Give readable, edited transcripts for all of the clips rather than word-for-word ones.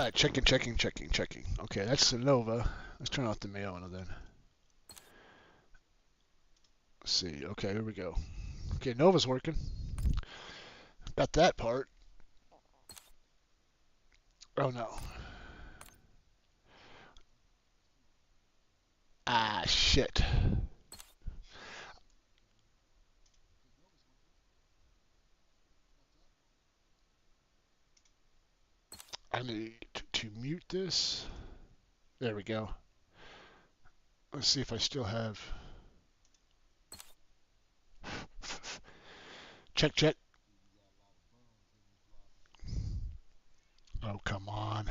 right, checking. Okay, that's the Nova. Let's turn off the Mayona then. Let's see. Okay, here we go. Okay, Nova's working. Got that part. Oh no. Ah, shit. I need to mute this. There we go. Let's see if I still have. Check. Oh, come on.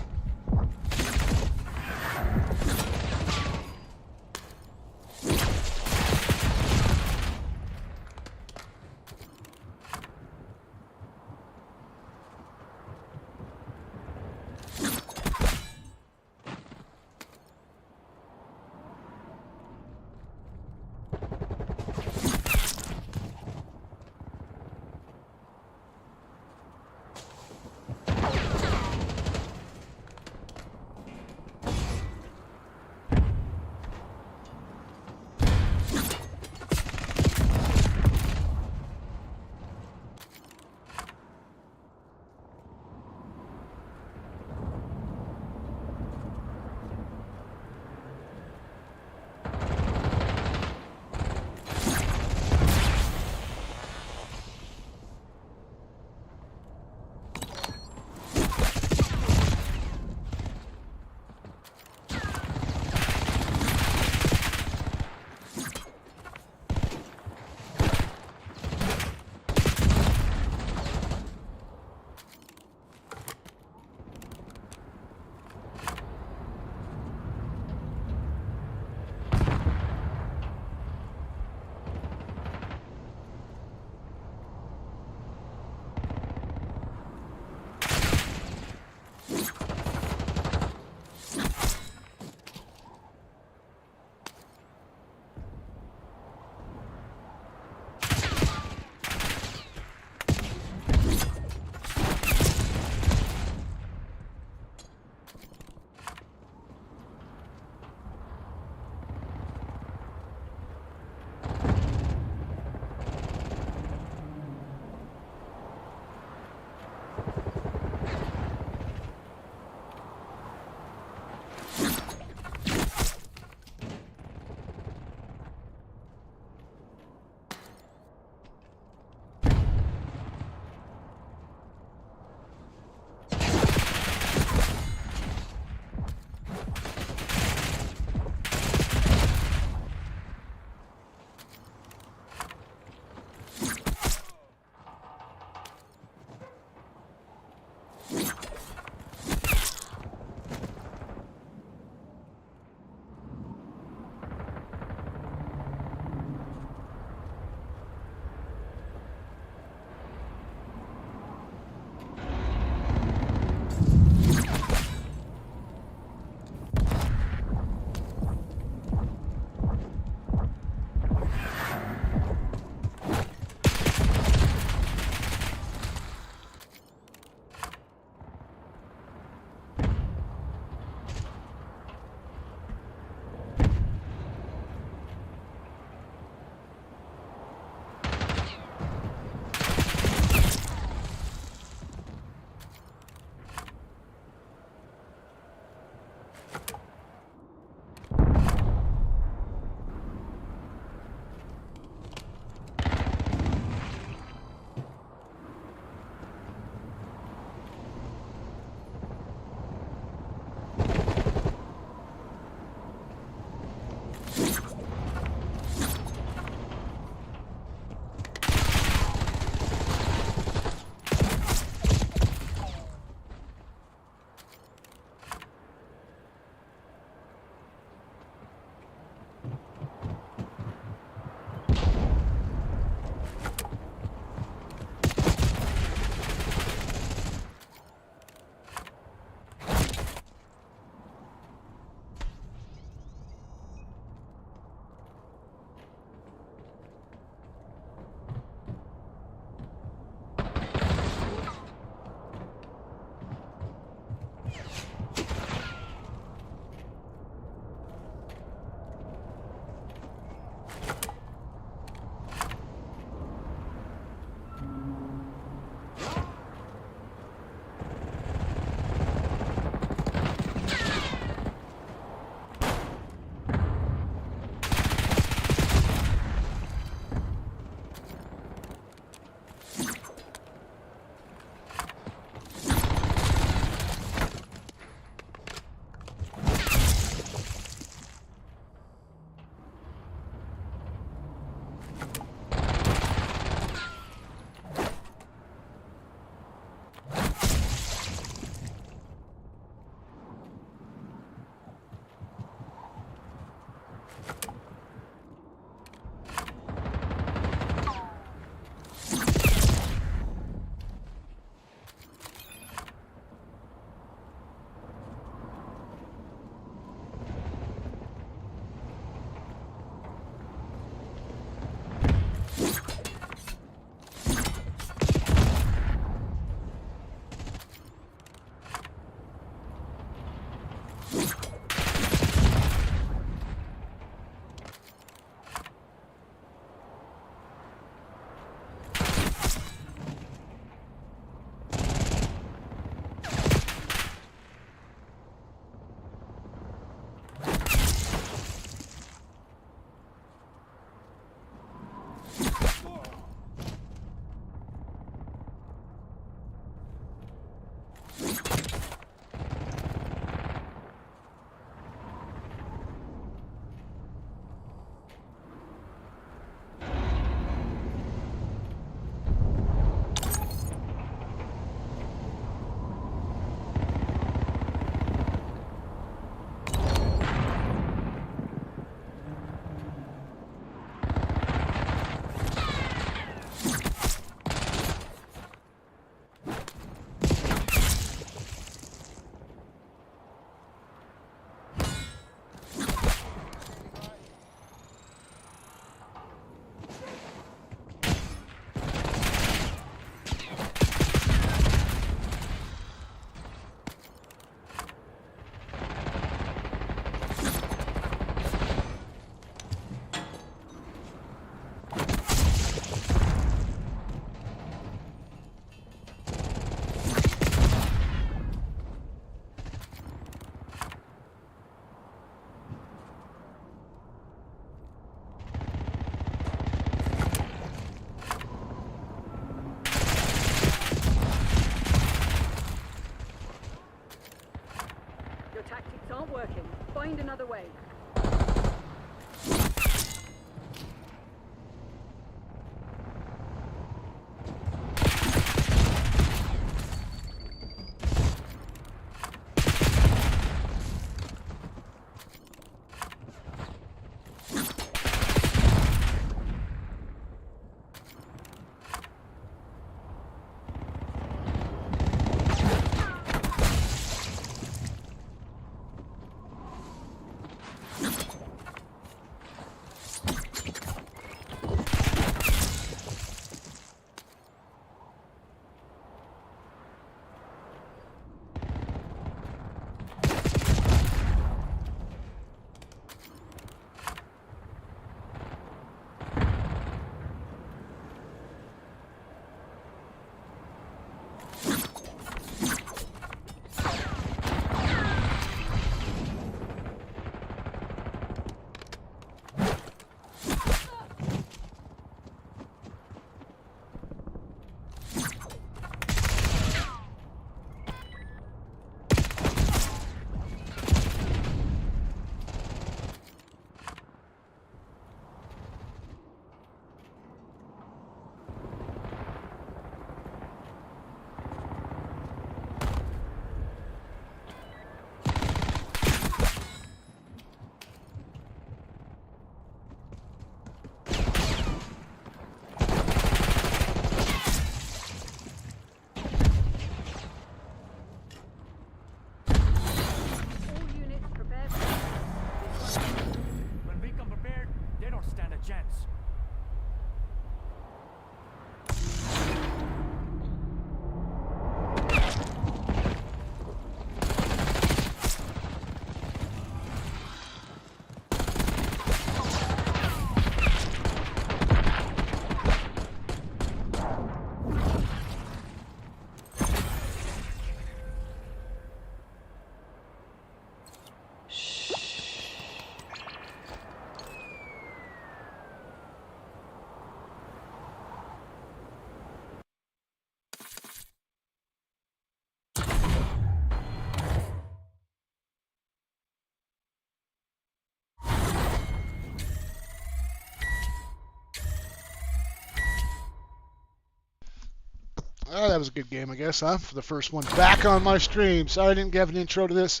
Oh, that was a good game, I guess, huh? For the first one back on my stream. Sorry I didn't have an intro to this.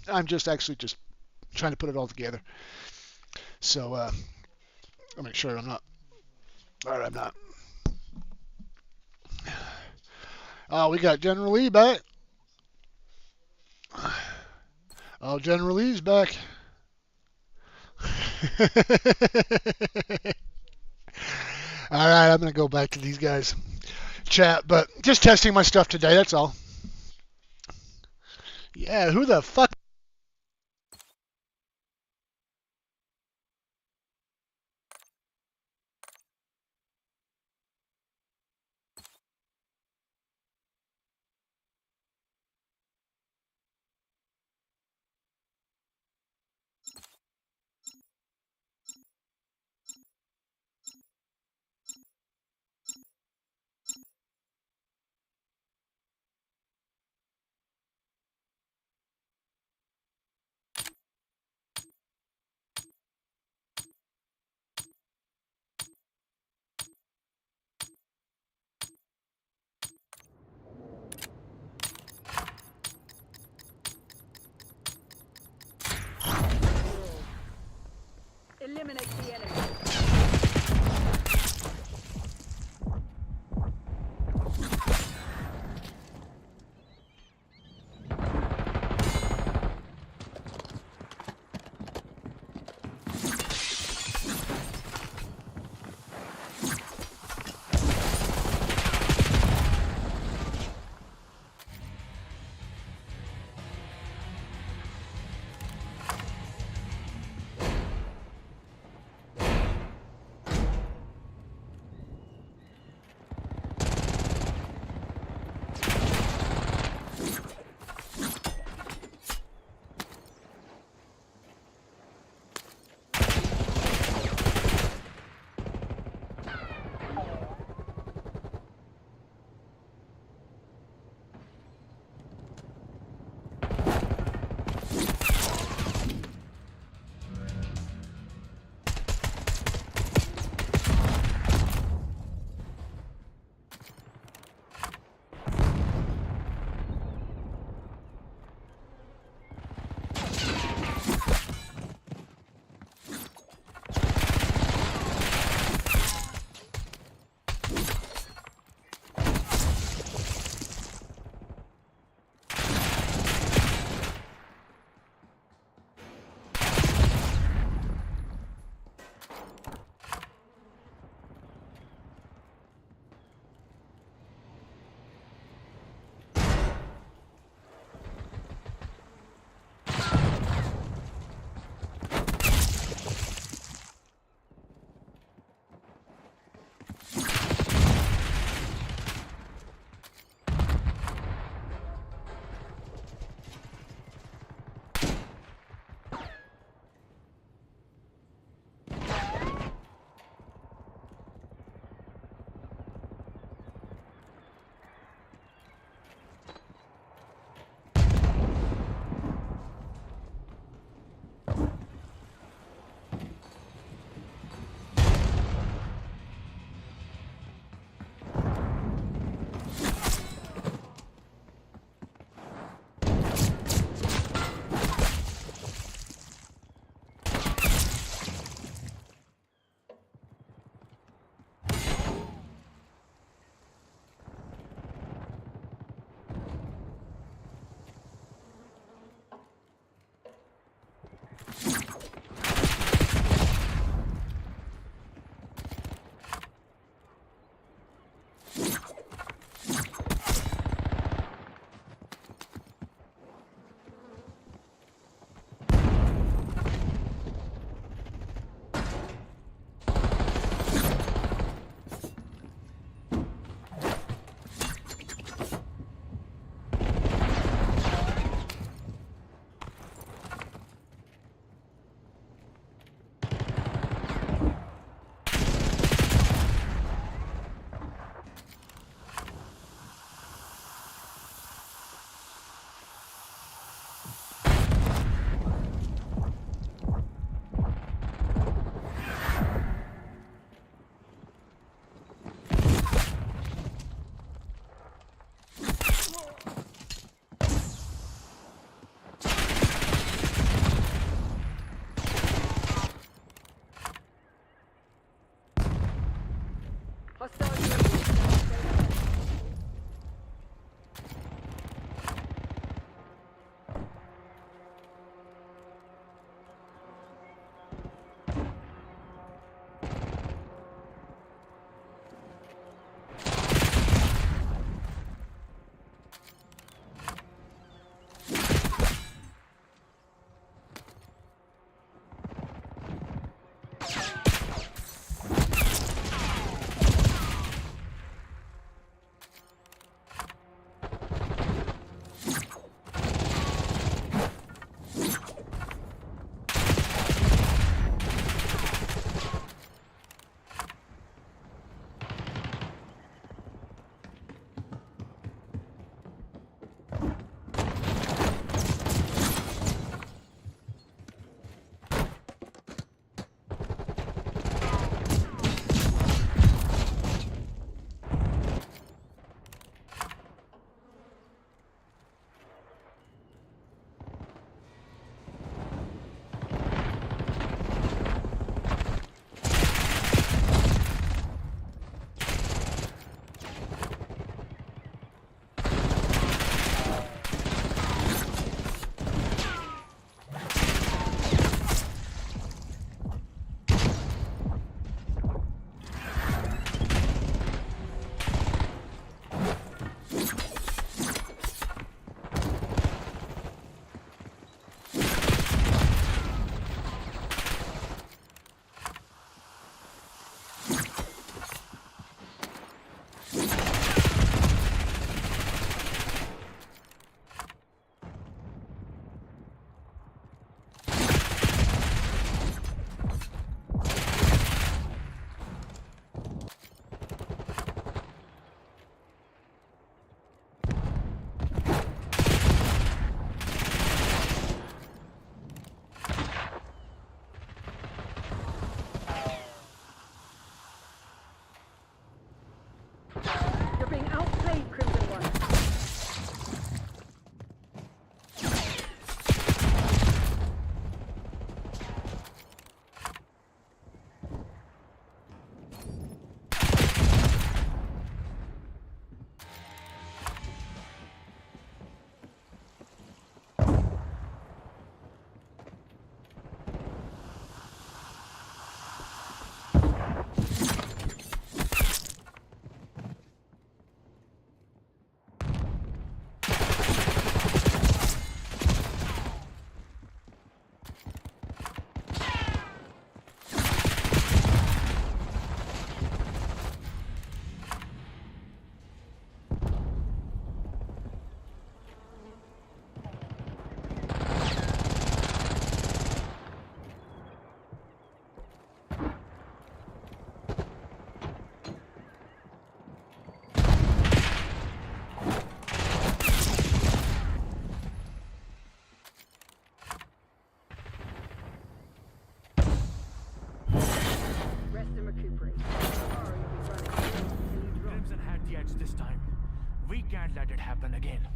I'm just trying to put it all together. So, I'll make sure I'm not. All right, I'm not. Oh, we got General Lee back. Oh, General Lee's back. All right, I'm going to go back to these guys' chat, but just testing my stuff today, that's all. Yeah, who the fuck? Eliminate the enemy. Rest and recuperate. Tomorrow you'll be running until you drop. Crimson had the edge this time. We can't let it happen again.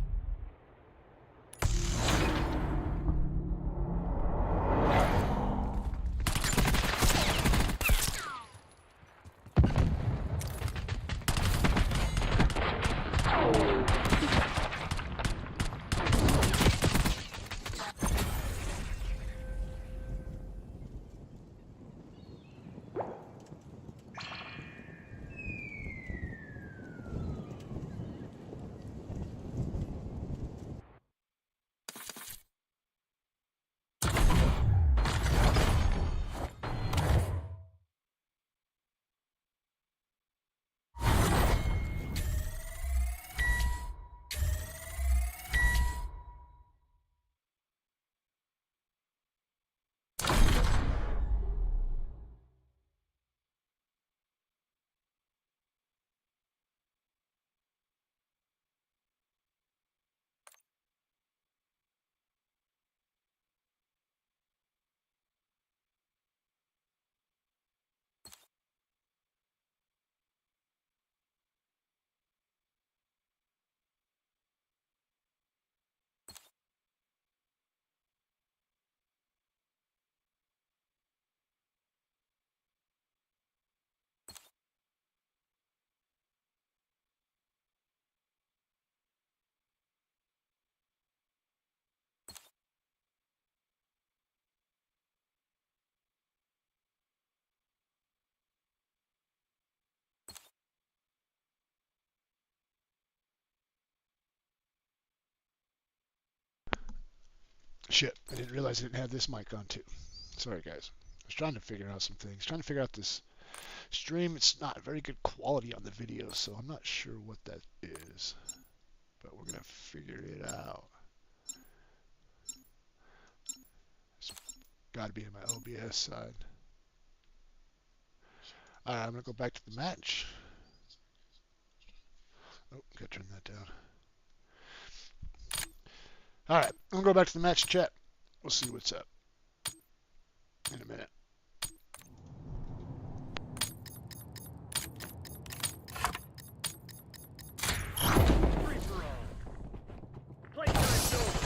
Shit, I didn't realize I didn't have this mic on too. Sorry guys. I was trying to figure out some things. Trying to figure out this stream. It's not very good quality on the video, so I'm not sure what that is. But we're gonna figure it out. It's gotta be in my OBS side. Alright, I'm gonna go back to the match. Oh, gotta turn that down. Alright, I'm gonna go back to the match chat. We'll see what's up in a minute. Free for all. Playtime's over.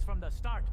plans from the start.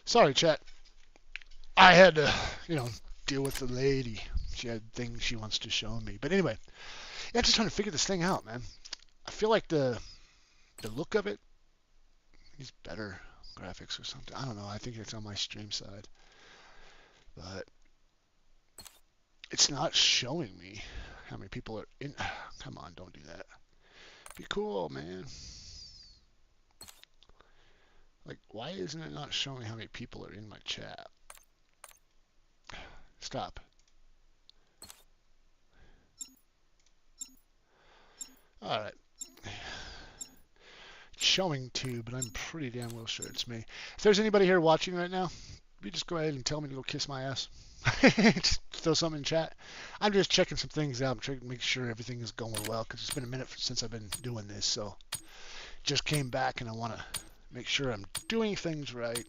Sorry, chat. I had to, deal with the lady. She had things she wants to show me. But anyway, yeah, I'm just trying to figure this thing out, man. I feel like the look of it is better graphics or something. I don't know. I think it's on my stream side. But it's not showing me how many people are in. Come on, don't do that. Be cool, man. Like, why isn't it not showing how many people are in my chat? Stop. Alright. It's showing too, but I'm pretty damn well sure it's me. If there's anybody here watching right now, you just go ahead and tell me to go kiss my ass. Just throw something in chat. I'm just checking some things out. I'm trying to make sure everything is going well, because it's been a minute since I've been doing this, so just came back and I want to make sure I'm doing things right.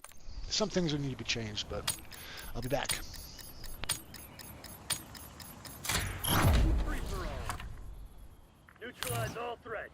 Some things will need to be changed, but I'll be back. Free for all. Neutralize all threats.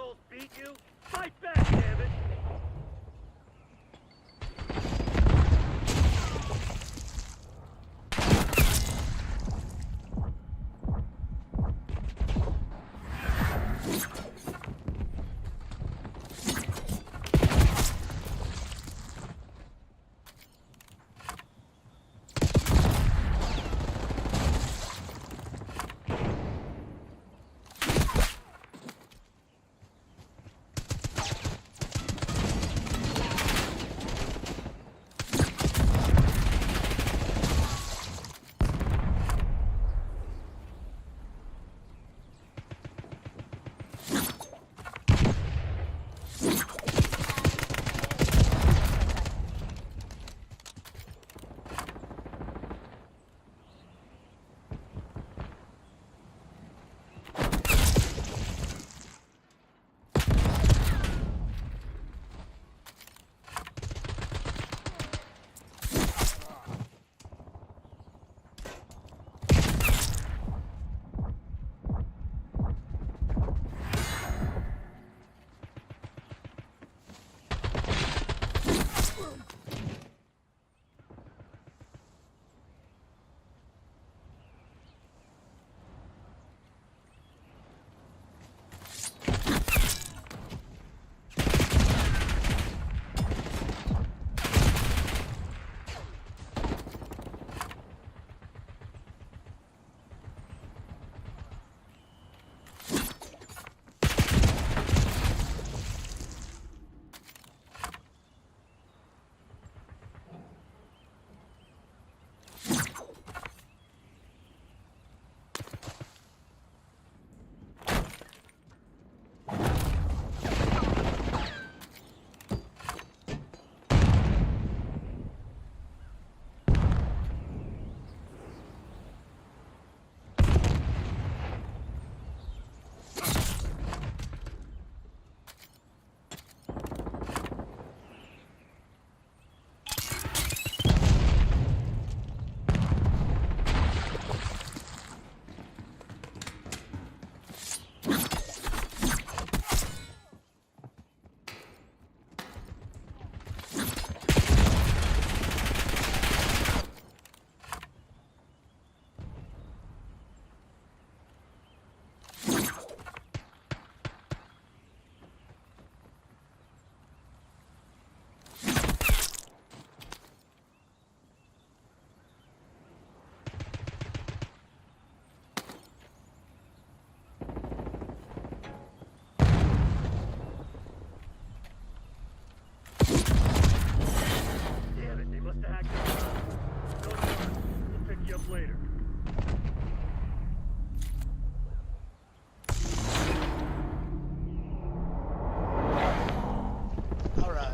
assholes beat you? Fight back, damn it!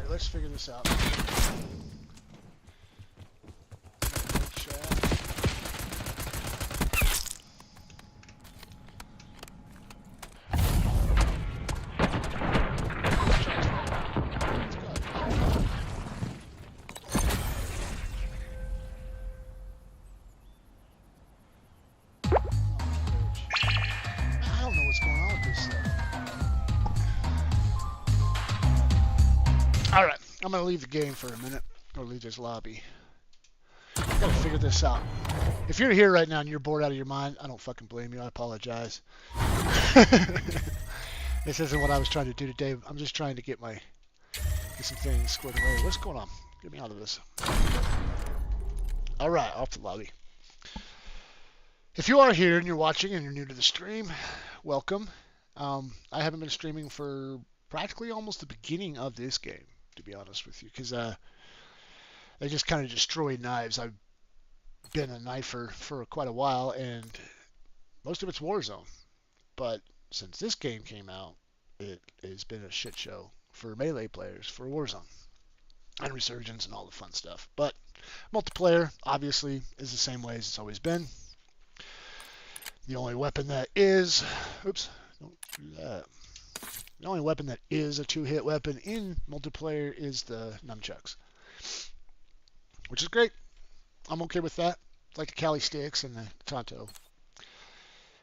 Let's figure this out. I don't know what's going on with this stuff. Alright, I'm going to leave the game for a minute, or leave this lobby. I gotta figure this out. If you're here right now and you're bored out of your mind, I don't fucking blame you. I apologize. This isn't what I was trying to do today. I'm just trying to get some things squared away. What's going on? Get me out of this. Alright, off the lobby. If you are here and you're watching and you're new to the stream, welcome. I haven't been streaming for practically almost the beginning of this game, to be honest with you, because I just kind of destroyed knives. I've been a knifer for quite a while, and most of it's Warzone. But since this game came out, it has been a shit show for melee players for Warzone and Resurgence and all the fun stuff. But multiplayer, obviously, is the same way as it's always been. The only weapon that is... Oops, don't do that. The only weapon that is a two-hit weapon in multiplayer is the nunchucks, which is great. I'm okay with that. Like the Cali sticks and the Tonto.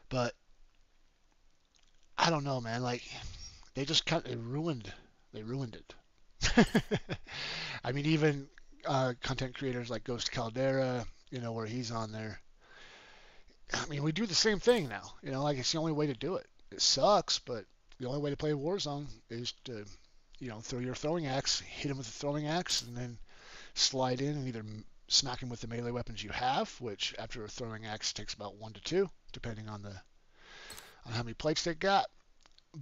But I don't know, man. Like, they just kind of they ruined it. I mean, even content creators like Ghost Caldera, where he's on there. I mean, we do the same thing now. Like it's the only way to do it. It sucks, but the only way to play Warzone is to, throw your throwing axe, hit him with the throwing axe, and then slide in and either smack him with the melee weapons you have, which after a throwing axe takes about 1 to 2, depending on how many plates they got.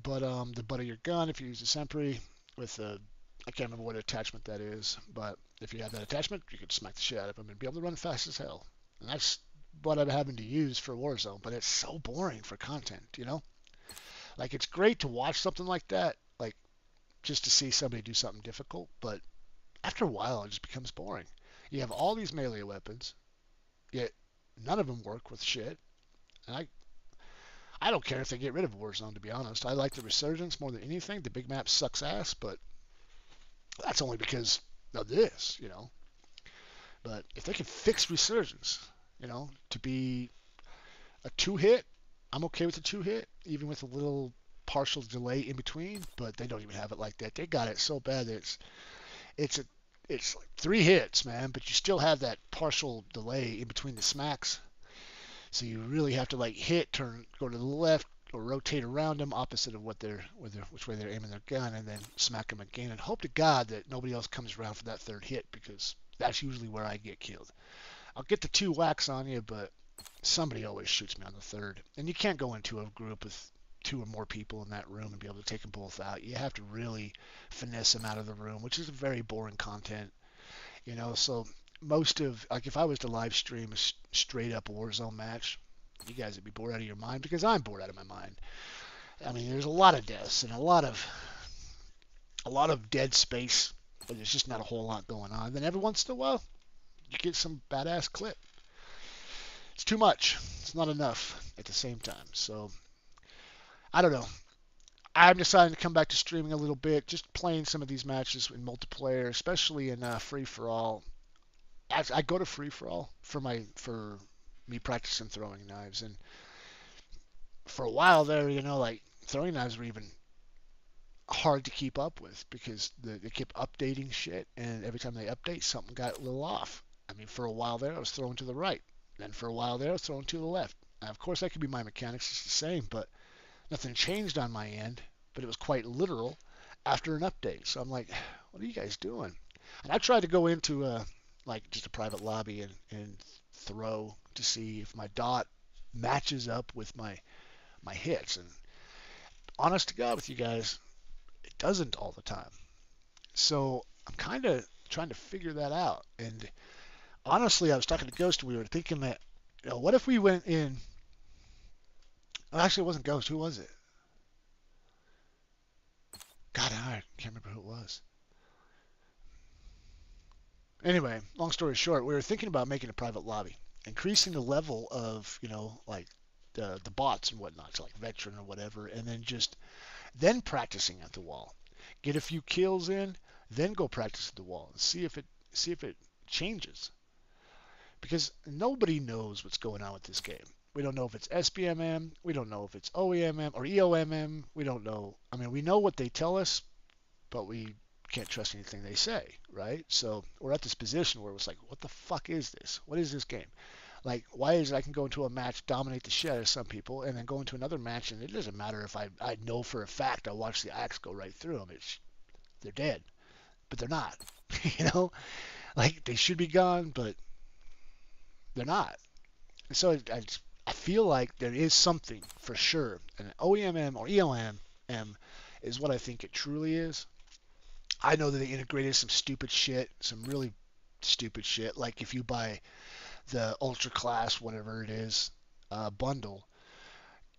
But the butt of your gun, if you use a Sentry with I can't remember what attachment that is, but if you have that attachment, you could smack the shit out of him and be able to run fast as hell. And that's what I'm having to use for Warzone, but it's so boring for content. Like it's great to watch something like that, like just to see somebody do something difficult, but after a while it just becomes boring. You have all these melee weapons, yet none of them work with shit. And I don't care if they get rid of Warzone, to be honest. I like the Resurgence more than anything. The big map sucks ass, but that's only because of this. But if they can fix Resurgence, to be a 2-hit, I'm okay with a 2-hit, even with a little partial delay in between, but they don't even have it like that. They got it so bad that it's like 3 hits, man, but you still have that partial delay in between the smacks. So you really have to like hit, turn, go to the left, or rotate around them opposite of which way they're aiming their gun, and then smack them again, and hope to God that nobody else comes around for that 3rd hit, because that's usually where I get killed. I'll get the 2 whacks on you, but somebody always shoots me on the 3rd. And you can't go into a group with 2 or more people in that room and be able to take them both out. You have to really finesse them out of the room, which is very boring content. So most of, like if I was to live stream a straight up Warzone match, you guys would be bored out of your mind, because I'm bored out of my mind. I mean, there's a lot of deaths and a lot of dead space, but there's just not a whole lot going on. Then every once in a while, you get some badass clip. It's too much. It's not enough at the same time. So I don't know. I'm deciding to come back to streaming a little bit, just playing some of these matches in multiplayer, especially in free for all. I go to free for all for me practicing throwing knives, and for a while there, like throwing knives were even hard to keep up with, because they kept updating shit, and every time they update, something got a little off. I mean, for a while there, I was throwing to the right. Then for a while there, I was throwing to the left. Now, of course, that could be my mechanics, it's the same, but nothing changed on my end. But it was quite literal after an update. So I'm like, what are you guys doing? And I tried to go into like just a private lobby and throw to see if my dot matches up with my hits. And honest to God with you guys, it doesn't all the time. So I'm kind of trying to figure that out. And honestly, I was talking to Ghost, and we were thinking that, what if we went in? Well, actually, it wasn't Ghost. Who was it? God, I can't remember who it was. Anyway, long story short, we were thinking about making a private lobby, increasing the level of, like the bots and whatnot, so like veteran or whatever, and then practicing at the wall. Get a few kills in, then go practice at the wall and see if it changes. Because nobody knows what's going on with this game. We don't know if it's SBMM, we don't know if it's OEMM or EOMM, we don't know. I mean, we know what they tell us, but we can't trust anything they say, right? So we're at this position where it's like, what the fuck is this? What is this game? Like, why is it I can go into a match, dominate the shit out of some people, and then go into another match, and it doesn't matter if I know for a fact I watched the axe go right through them. They're dead, but they're not. Like they should be gone, but they're not. And so I feel like there is something for sure. And OEMM or EOMM is what I think it truly is. I know that they integrated some stupid shit, some really stupid shit. Like if you buy the Ultra Class, whatever it is, bundle,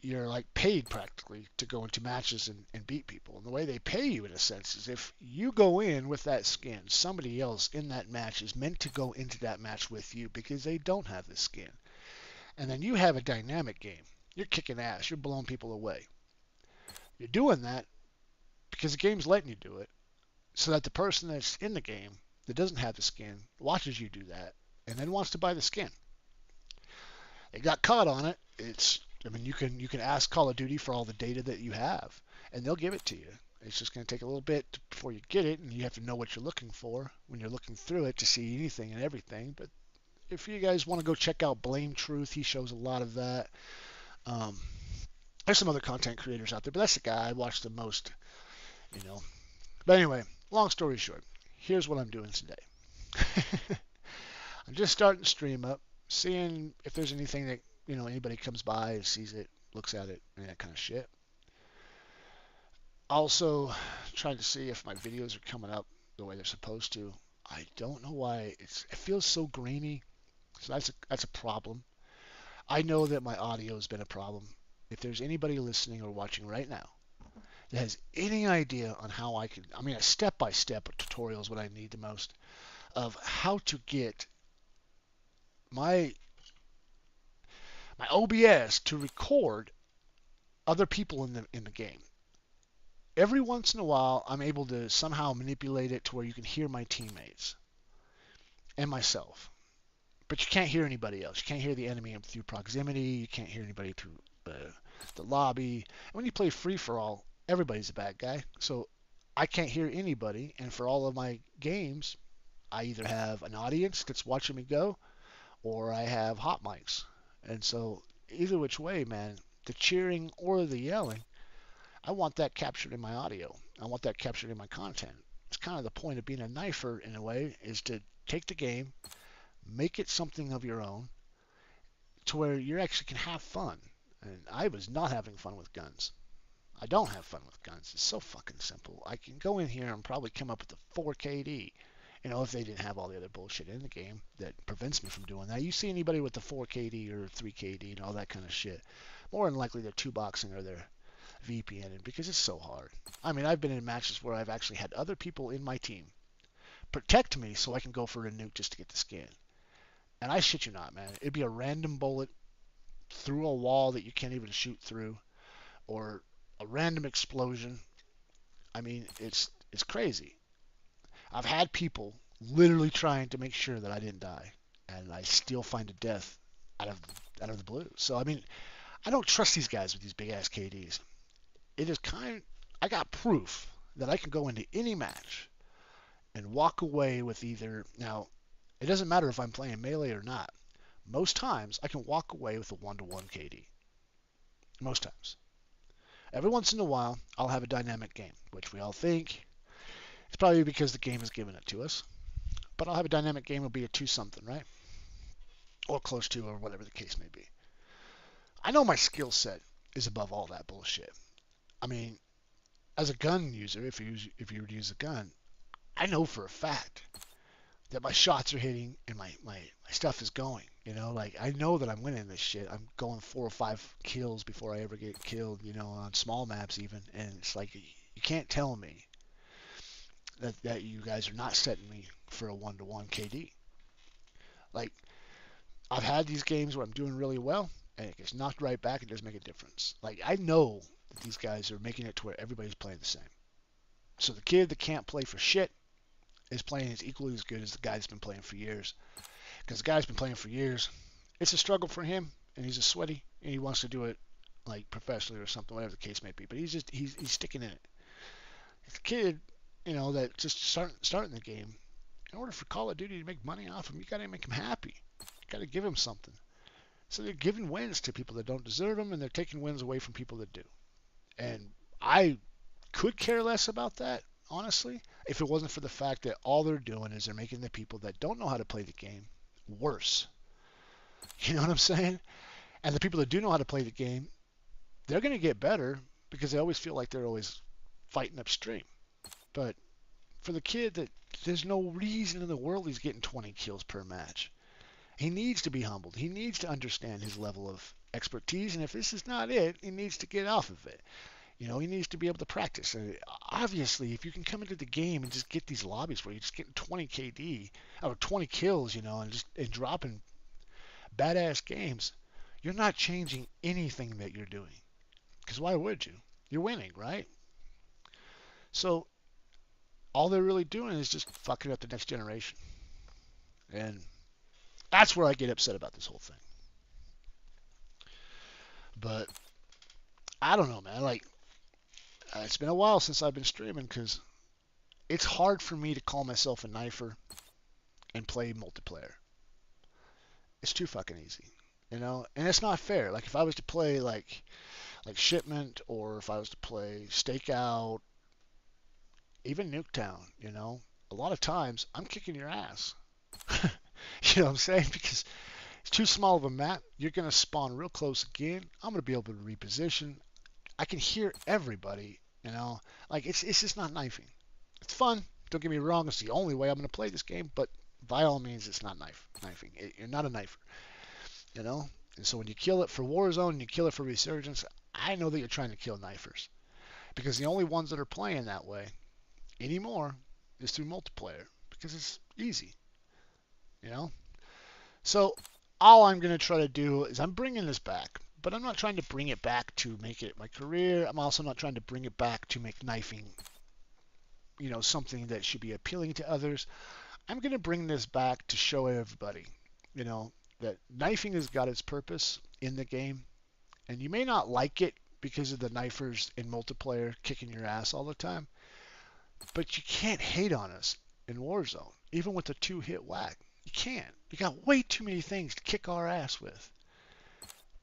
you're like paid practically to go into matches and beat people. And the way they pay you, in a sense, is if you go in with that skin, somebody else in that match is meant to go into that match with you because they don't have the skin. And then you have a dynamic game. You're kicking ass. You're blowing people away. You're doing that because the game's letting you do it, so that the person that's in the game that doesn't have the skin watches you do that and then wants to buy the skin. They got caught on it. You can ask Call of Duty for all the data that you have, and they'll give it to you. It's just going to take a little bit before you get it, and you have to know what you're looking for when you're looking through it to see anything and everything. But if you guys want to go check out Blame Truth, he shows a lot of that. Um, there's some other content creators out there, but that's the guy I watch the most, you know. But anyway, long story short, here's what I'm doing today. I'm just starting to stream up, seeing if there's anything that, anybody comes by and sees it, looks at it, and that kind of shit. Also, trying to see if my videos are coming up the way they're supposed to. I don't know why it feels so grainy, so that's a problem. I know that my audio has been a problem. If there's anybody listening or watching right now that has any idea on how a step-by-step tutorial is what I need the most, of how to get my OBS to record other people in the game. Every once in a while, I'm able to somehow manipulate it to where you can hear my teammates and myself. But you can't hear anybody else. You can't hear the enemy through proximity. You can't hear anybody through the lobby. And when you play free-for-all, everybody's a bad guy. So I can't hear anybody. And for all of my games, I either have an audience that's watching me go, or I have hot mics. And so either which way, man, the cheering or the yelling, I want that captured in my audio. I want that captured in my content. It's kind of the point of being a knifer in a way, is to take the game, make it something of your own, to where you actually can have fun. And I was not having fun with guns. I don't have fun with guns. It's so fucking simple. I can go in here and probably come up with a 4 KD. If they didn't have all the other bullshit in the game that prevents me from doing that. You see anybody with the 4 KD or 3 KD and all that kind of shit, more than likely they're 2-boxing or they're VPNing, because it's so hard. I mean, I've been in matches where I've actually had other people in my team protect me so I can go for a nuke just to get the skin. And I shit you not, man. It'd be a random bullet through a wall that you can't even shoot through, or a random explosion. I mean, it's crazy. I've had people literally trying to make sure that I didn't die, and I still find a death out of the blue. So I mean, I don't trust these guys with these big ass KDs. It is I got proof that I can go into any match and walk away with either, now it doesn't matter if I'm playing melee or not. Most times I can walk away with a 1-to-1 KD. Most times. Every once in a while I'll have a dynamic game, which we all think it's probably because the game has given it to us. But I'll have a dynamic game, it'll be a 2-something, right? Or close to, or whatever the case may be. I know my skill set is above all that bullshit. I mean, as a gun user, if you were to use a gun, I know for a fact that my shots are hitting and my stuff is going. Like, I know that I'm winning this shit. I'm going 4 or 5 kills before I ever get killed, on small maps even. And it's like, you can't tell me that you guys are not setting me for a 1-to-1 KD. Like, I've had these games where I'm doing really well, and it gets knocked right back. It doesn't make a difference. Like, I know that these guys are making it to where everybody's playing the same. So the kid that can't play for shit is playing as equally as good as the guy that's been playing for years. Because the guy's been playing for years, it's a struggle for him, and he's a sweaty, and he wants to do it like professionally or something, whatever the case may be. But he's sticking in it. It's a kid, that just starting the game. In order for Call of Duty to make money off him, you got to make him happy. You got to give him something. So they're giving wins to people that don't deserve them, and they're taking wins away from people that do. And I could care less about that, honestly, if it wasn't for the fact that all they're doing is they're making the people that don't know how to play the game worse. You know what I'm saying? And the people that do know how to play the game, they're going to get better because they always feel like they're always fighting upstream. But for the kid that there's no reason in the world he's getting 20 kills per match. He needs to be humbled. He needs to understand his level of expertise, and if this is not it, he needs to get off of it. He needs to be able to practice. Obviously, if you can come into the game and just get these lobbies where you're just getting 20 KD or 20 kills, and dropping badass games, you're not changing anything that you're doing. Because why would you? You're winning, right? So all they're really doing is just fucking up the next generation. And that's where I get upset about this whole thing. But I don't know, man. Like, It's been a while since I've been streaming because it's hard for me to call myself a knifer and play multiplayer. It's too fucking easy, you know. And it's not fair. Like if I was to play like Shipment, or if I was to play Stakeout, even Nuketown, you know, a lot of times I'm kicking your ass. You know what I'm saying? Because it's too small of a map. You're going to spawn real close again. I'm going to be able to reposition. I can hear everybody, you know. Like it's just not knifing. It's fun. Don't get me wrong. It's the only way I'm going to play this game, but by all means, it's not knifing. You're not a knifer, you know. And so when you kill it for Warzone, you kill it for Resurgence, I know that you're trying to kill knifers because the only ones that are playing that way anymore is through multiplayer because it's easy, you know. So all I'm going to try to do is I'm bringing this back, but I'm not trying to bring it back to make it my career. I'm also not trying to bring it back to make knifing, you know, something that should be appealing to others. I'm going to bring this back to show everybody, you know, that knifing has got its purpose in the game, and you may not like it because of the knifers in multiplayer kicking your ass all the time, but you can't hate on us in Warzone, even with a two-hit whack. You can't. You got way too many things to kick our ass with,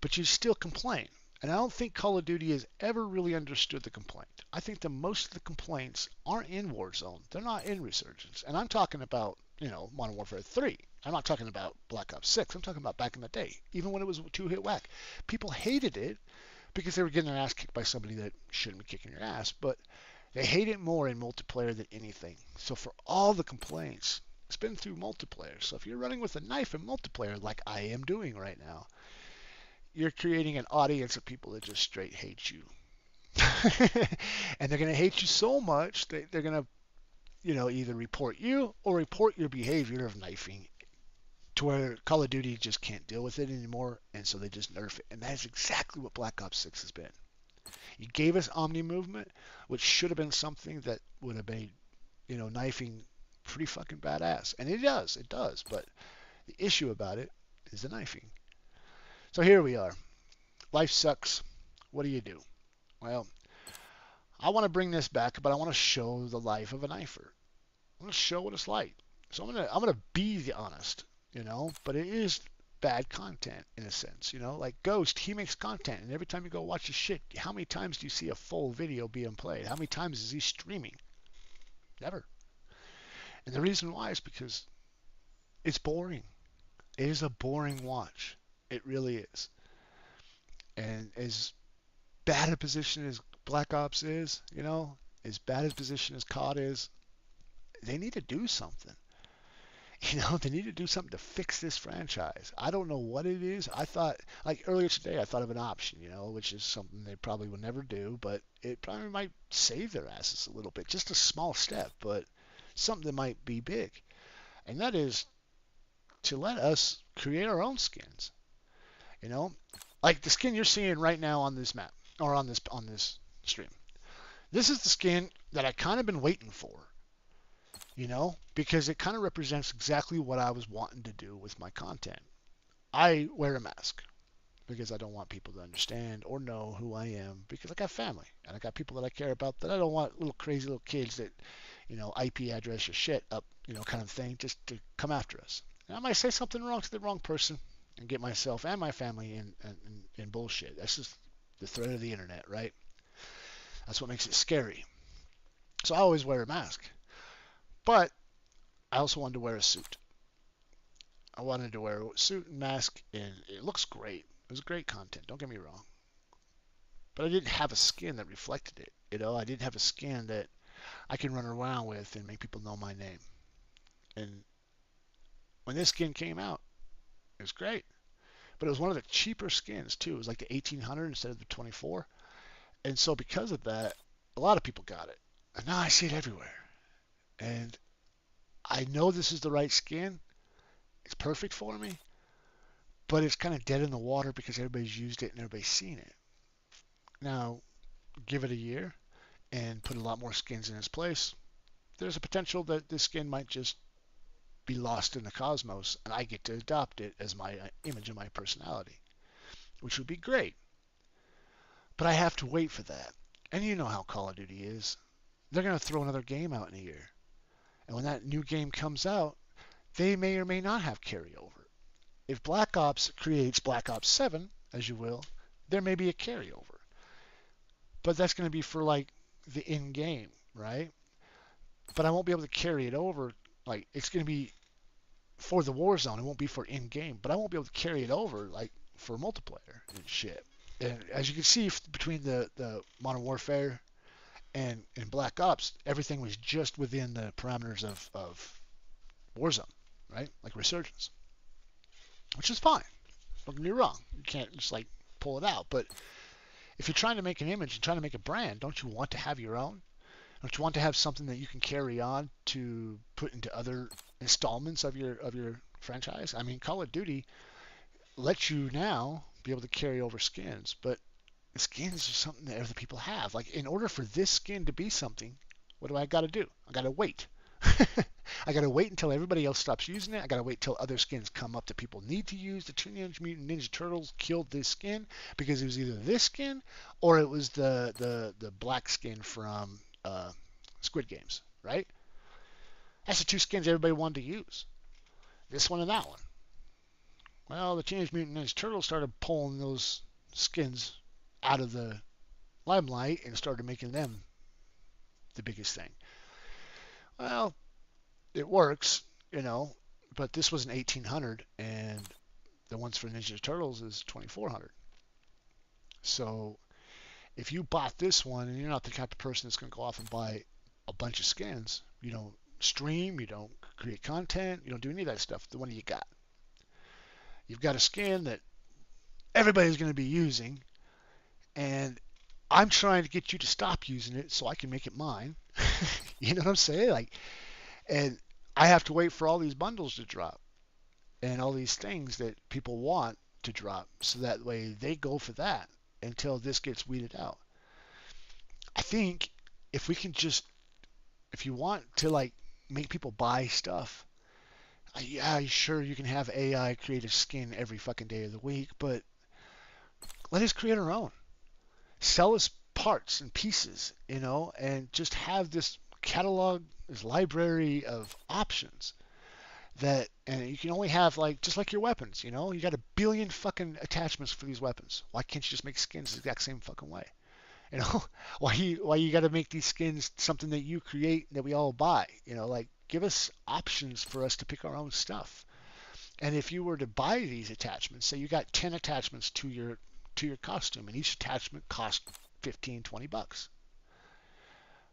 but you still complain. And I don't think Call of Duty has ever really understood the complaint. I think that most of the complaints aren't in Warzone. They're not in Resurgence. And I'm talking about, you know, Modern Warfare 3. I'm not talking about Black Ops 6. I'm talking about back in the day, even when it was a two-hit whack. People hated it because they were getting their ass kicked by somebody that shouldn't be kicking your ass, but they hate it more in multiplayer than anything. So for all the complaints, it's been through multiplayer. So if you're running with a knife in multiplayer like I am doing right now, you're creating an audience of people that just straight hate you. And they're going to hate you so much that they're going to, you know, either report you or report your behavior of knifing to where Call of Duty just can't deal with it anymore, and so they just nerf it. And that's exactly what Black Ops 6 has been. You gave us Omni movement, which should have been something that would have made, you know, knifing pretty fucking badass. And it does. But the issue about it is the knifing. So here we are. Life sucks. What do? Well, I want to bring this back, but I want to show the life of a knifer. I want to show what it's like. So I'm gonna be honest, you know, but it is bad content in a sense, you know, like Ghost, he makes content, and every time you go watch his shit, how many times do you see a full video being played? How many times is he streaming? Never. And the reason why is because it's boring. It is a boring watch. It really is. And as bad a position as Black Ops is, you know, as bad a position as COD is, they need to do something. You know, they need to do something to fix this franchise. I don't know what it is. I thought, like earlier today, I thought of an option, you know, which is something they probably will never do, but it probably might save their asses a little bit. Just a small step, but something that might be big. And that is to let us create our own skins. You know, like the skin you're seeing right now on this map or on this stream. This is the skin that I kind of been waiting for. You know, because it kind of represents exactly what I was wanting to do with my content. I wear a mask because I don't want people to understand or know who I am, because I got family and I got people that I care about, that I don't want little crazy little kids that, you know, IP address your shit up, you know, kind of thing, just to come after us. And I might say something wrong to the wrong person and get myself and my family in bullshit. That's just the threat of the internet, right? That's what makes it scary. So I always wear a mask. But I also wanted to wear a suit. I wanted to wear a suit and mask, and it looks great. It was great content, don't get me wrong. But I didn't have a skin that reflected it. You know, I didn't have a skin that I can run around with and make people know my name. And when this skin came out, it was great. But it was one of the cheaper skins, too. It was like the 1800 instead of the 24. And so because of that, a lot of people got it. And now I see it everywhere. And I know this is the right skin. It's perfect for me, but it's kind of dead in the water because everybody's used it and everybody's seen it. Now, give it a year and put a lot more skins in its place. There's a potential that this skin might just be lost in the cosmos, and I get to adopt it as my image of my personality, which would be great. But I have to wait for that. And you know how Call of Duty is. They're going to throw another game out in a year. And when that new game comes out, they may or may not have carryover. If Black Ops creates Black Ops 7, as you will, there may be a carryover. But that's going to be for like the in-game, right? But I won't be able to carry it over. Like it's going to be for the Warzone. It won't be for in-game. But I won't be able to carry it over like for multiplayer and shit. And as you can see between the Modern Warfare and Black Ops, everything was just within the parameters of Warzone, right? Like Resurgence, which is fine. Don't get me wrong. You can't just like pull it out. But if you're trying to make an image and trying to make a brand, don't you want to have your own? Don't you want to have something that you can carry on to put into other installments of your franchise? I mean, Call of Duty lets you now be able to carry over skins, but skins are something that other people have. Like, in order for this skin to be something, what do I got to do? I got to wait. I got to wait until everybody else stops using it. I got to wait till other skins come up that people need to use. The Teenage Mutant Ninja Turtles killed this skin because it was either this skin or it was the black skin from Squid Games, right? That's the two skins everybody wanted to use. This one and that one. Well, the Teenage Mutant Ninja Turtles started pulling those skins out of the limelight and started making them the biggest thing. Well, it works, you know, but this was an 1800 and the ones for Ninja Turtles is 2400. So if you bought this one and you're not the type of person that's going to go off and buy a bunch of skins, you don't stream, you don't create content, you don't do any of that stuff, the one you got. You've got a skin that everybody's going to be using, and I'm trying to get you to stop using it so I can make it mine. You know what I'm saying? Like, and I have to wait for all these bundles to drop and all these things that people want to drop, so that way they go for that until this gets weeded out. I think if we can just, if you want to like make people buy stuff, yeah, sure, you can have AI create a skin every fucking day of the week, but let us create our own. Sell us parts and pieces, you know, and just have this catalog, this library of options that, and you can only have like, just like your weapons, you know, you got a billion fucking attachments for these weapons. Why can't you just make skins the exact same fucking way? You know, why you got to make these skins something that you create that we all buy? You know, like give us options for us to pick our own stuff. And if you were to buy these attachments, say you got 10 attachments to your costume, and each attachment cost 15, 20 bucks.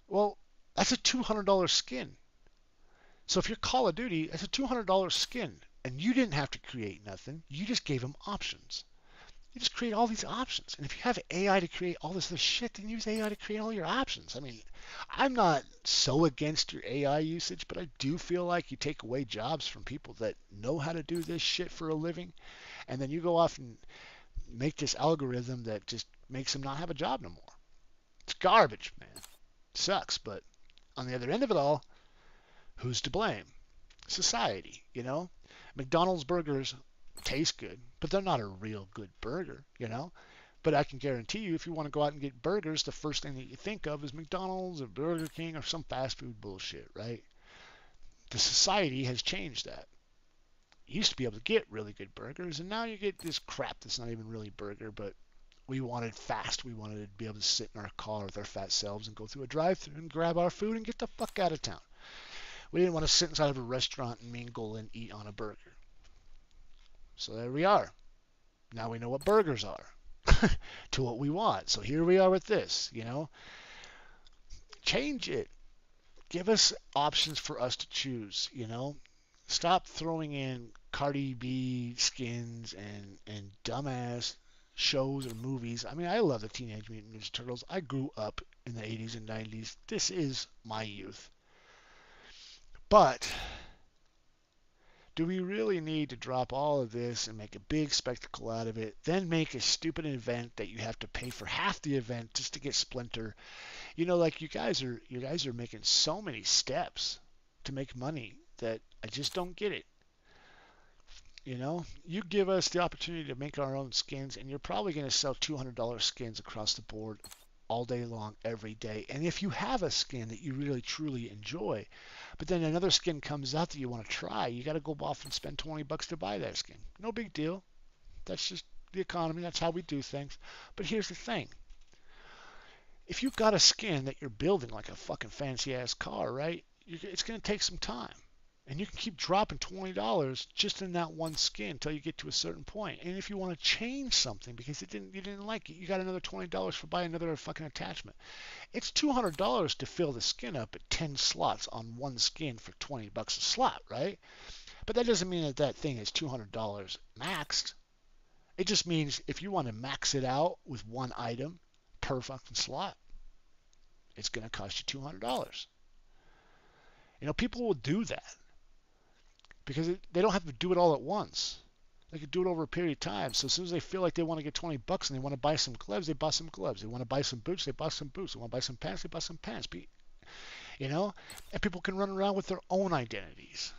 Well, that's a $200 skin. So if you're Call of Duty, that's a $200 skin, and you didn't have to create nothing. You just gave them options. You just create all these options. And if you have AI to create all this other shit, then use AI to create all your options. I mean, I'm not so against your AI usage, but I do feel like you take away jobs from people that know how to do this shit for a living, and then you go off and make this algorithm that just makes them not have a job no more. It's garbage, man. It sucks, but on the other end of it all, who's to blame? Society, you know? McDonald's burgers taste good, but they're not a real good burger, you know? But I can guarantee you, if you want to go out and get burgers, the first thing that you think of is McDonald's or Burger King or some fast food bullshit, right? The society has changed that. You used to be able to get really good burgers, and now you get this crap that's not even really burger, but we wanted fast. We wanted to be able to sit in our car with our fat selves and go through a drive-thru and grab our food and get the fuck out of town. We didn't want to sit inside of a restaurant and mingle and eat on a burger. So there we are. Now we know what burgers are to what we want. So here we are with this, you know. Change it. Give us options for us to choose, you know. Stop throwing in Cardi B skins and dumbass shows or movies. I mean, I love the Teenage Mutant Ninja Turtles. I grew up in the 80s and 90s. This is my youth. But do we really need to drop all of this and make a big spectacle out of it, then make a stupid event that you have to pay for half the event just to get Splinter? You know, like you guys are making so many steps to make money that I just don't get it. You know, you give us the opportunity to make our own skins, and you're probably going to sell $200 skins across the board all day long, every day. And if you have a skin that you really truly enjoy, but then another skin comes out that you want to try, you got to go off and spend $20 to buy that skin. No big deal. That's just the economy. That's how we do things. But here's the thing. If you've got a skin that you're building like a fucking fancy ass car, right? It's going to take some time. And you can keep dropping $20 just in that one skin until you get to a certain point. And if you want to change something because you didn't like it, you got another $20 for buying another fucking attachment. It's $200 to fill the skin up at 10 slots on one skin for $20 a slot, right? But that doesn't mean that that thing is $200 maxed. It just means if you want to max it out with one item per fucking slot, it's going to cost you $200. People will do that because they don't have to do it all at once. They could do it over a period of time. So as soon as they feel like they want to get $20 and they want to buy some gloves, they buy some gloves. They want to buy some boots, they buy some boots. They want to buy some pants, they buy some pants. And people can run around with their own identities.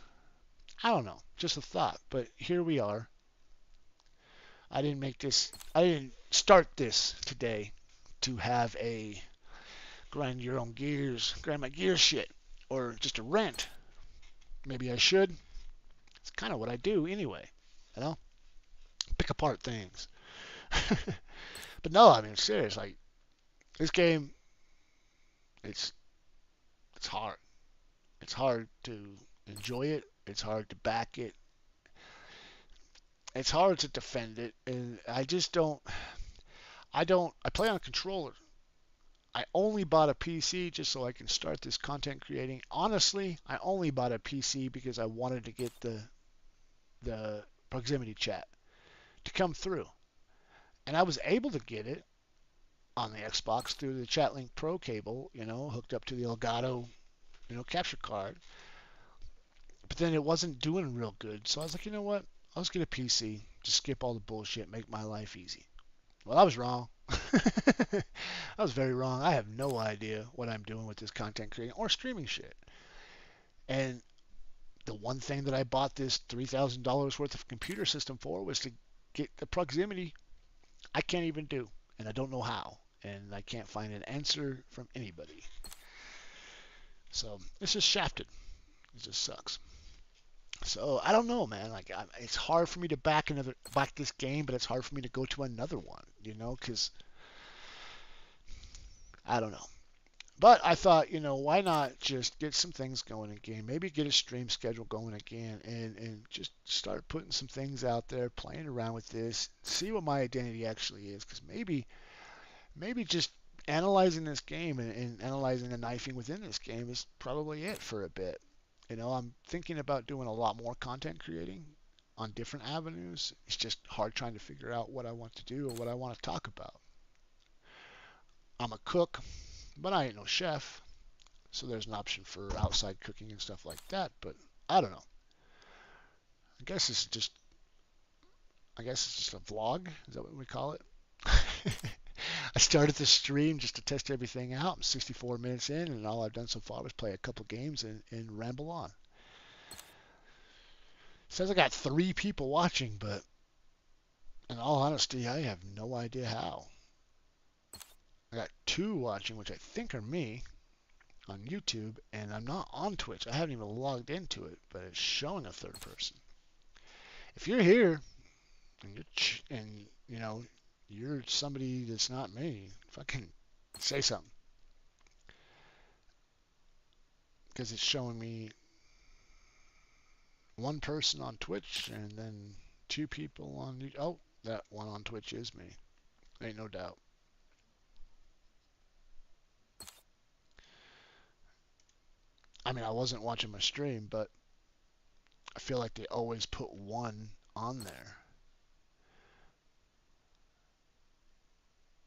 I don't know, just a thought. But here we are. I didn't start this today to have a grind my gears shit, or just a rant. Maybe I should. It's kind of what I do anyway, you know? Pick apart things. But no, I mean, serious. Like, this game, it's hard. It's hard to enjoy it. It's hard to back it. It's hard to defend it. And I play on a controller. I only bought a PC just so I can start this content creating. Honestly, I only bought a PC because I wanted to get the proximity chat to come through. And I was able to get it on the Xbox through the ChatLink Pro cable, hooked up to the Elgato, capture card. But then it wasn't doing real good. So I was like, you know what? I'll just get a PC, just skip all the bullshit, make my life easy. Well, I was wrong. I was very wrong. I have no idea what I'm doing with this content creating or streaming shit. And the one thing that I bought this $3,000 worth of computer system for was to get the proximity. I can't even do, and I don't know how, and I can't find an answer from anybody. So it's just shafted. It just sucks. So I don't know, man. Like, it's hard for me to back this game, but it's hard for me to go to another one, because I don't know. But I thought, why not just get some things going again? Maybe get a stream schedule going again, and just start putting some things out there, playing around with this, see what my identity actually is. Because maybe just analyzing this game and analyzing the knifing within this game is probably it for a bit. I'm thinking about doing a lot more content creating on different avenues. It's just hard trying to figure out what I want to do or what I want to talk about. I'm a cook, but I ain't no chef. So there's an option for outside cooking and stuff like that. But I don't know. I guess it's just a vlog. Is that what we call it? I started the stream just to test everything out. I'm 64 minutes in, and all I've done so far was play a couple games and ramble on. It says I got 3 people watching, but in all honesty, I have no idea how. I got 2 watching, which I think are me, on YouTube, and I'm not on Twitch. I haven't even logged into it, but it's showing a third person. If you're here, and you're somebody that's not me, fucking say something. Because it's showing me 1 person on Twitch and then 2 people on YouTube. Oh, that one on Twitch is me. Ain't no doubt. I mean, I wasn't watching my stream, but I feel like they always put 1 on there.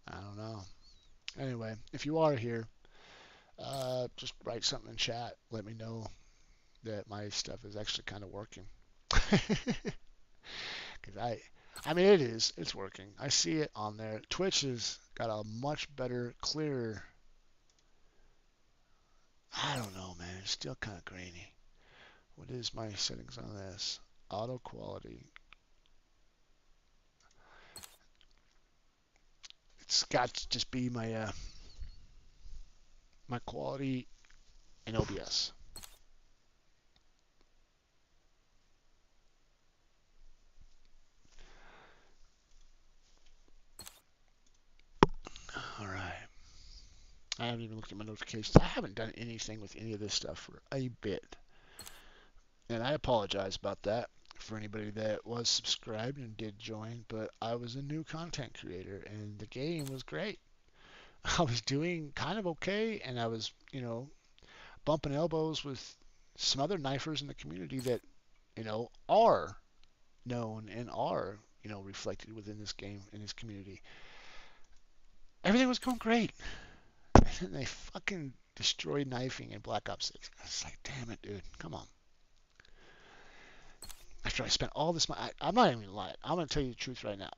I don't know. Anyway, if you are here, just write something in chat. Let me know that my stuff is actually kind of working. Because I mean, it is. It's working. I see it on there. Twitch has got a much better, clearer. I don't know, man. It's still kind of grainy. What is my settings on this? Auto quality. It's got to just be my my quality in OBS. All right. I haven't even looked at my notifications. I haven't done anything with any of this stuff for a bit. And I apologize about that for anybody that was subscribed and did join, but I was a new content creator and the game was great. I was doing kind of okay and I was, bumping elbows with some other knifers in the community that, are known and are, reflected within this game in this community. Everything was going great. And then they fucking destroyed knifing in Black Ops 6. I was like, damn it, dude, come on. After I spent all this money, I'm not even lying. I'm going to tell you the truth right now.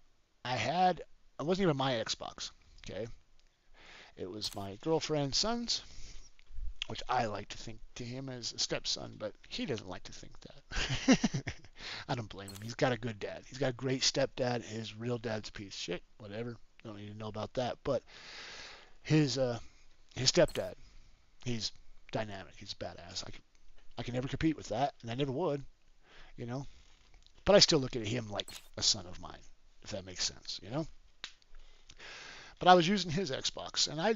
It wasn't even my Xbox, okay? It was my girlfriend's son's, which I like to think to him as a stepson, but he doesn't like to think that. I don't blame him. He's got a good dad. He's got a great stepdad. His real dad's a piece of shit. Whatever. Don't need to know about that. But his stepdad, he's dynamic. He's badass. I can never compete with that, and I never would, you know. But I still look at him like a son of mine, if that makes sense, you know. But I was using his Xbox, and I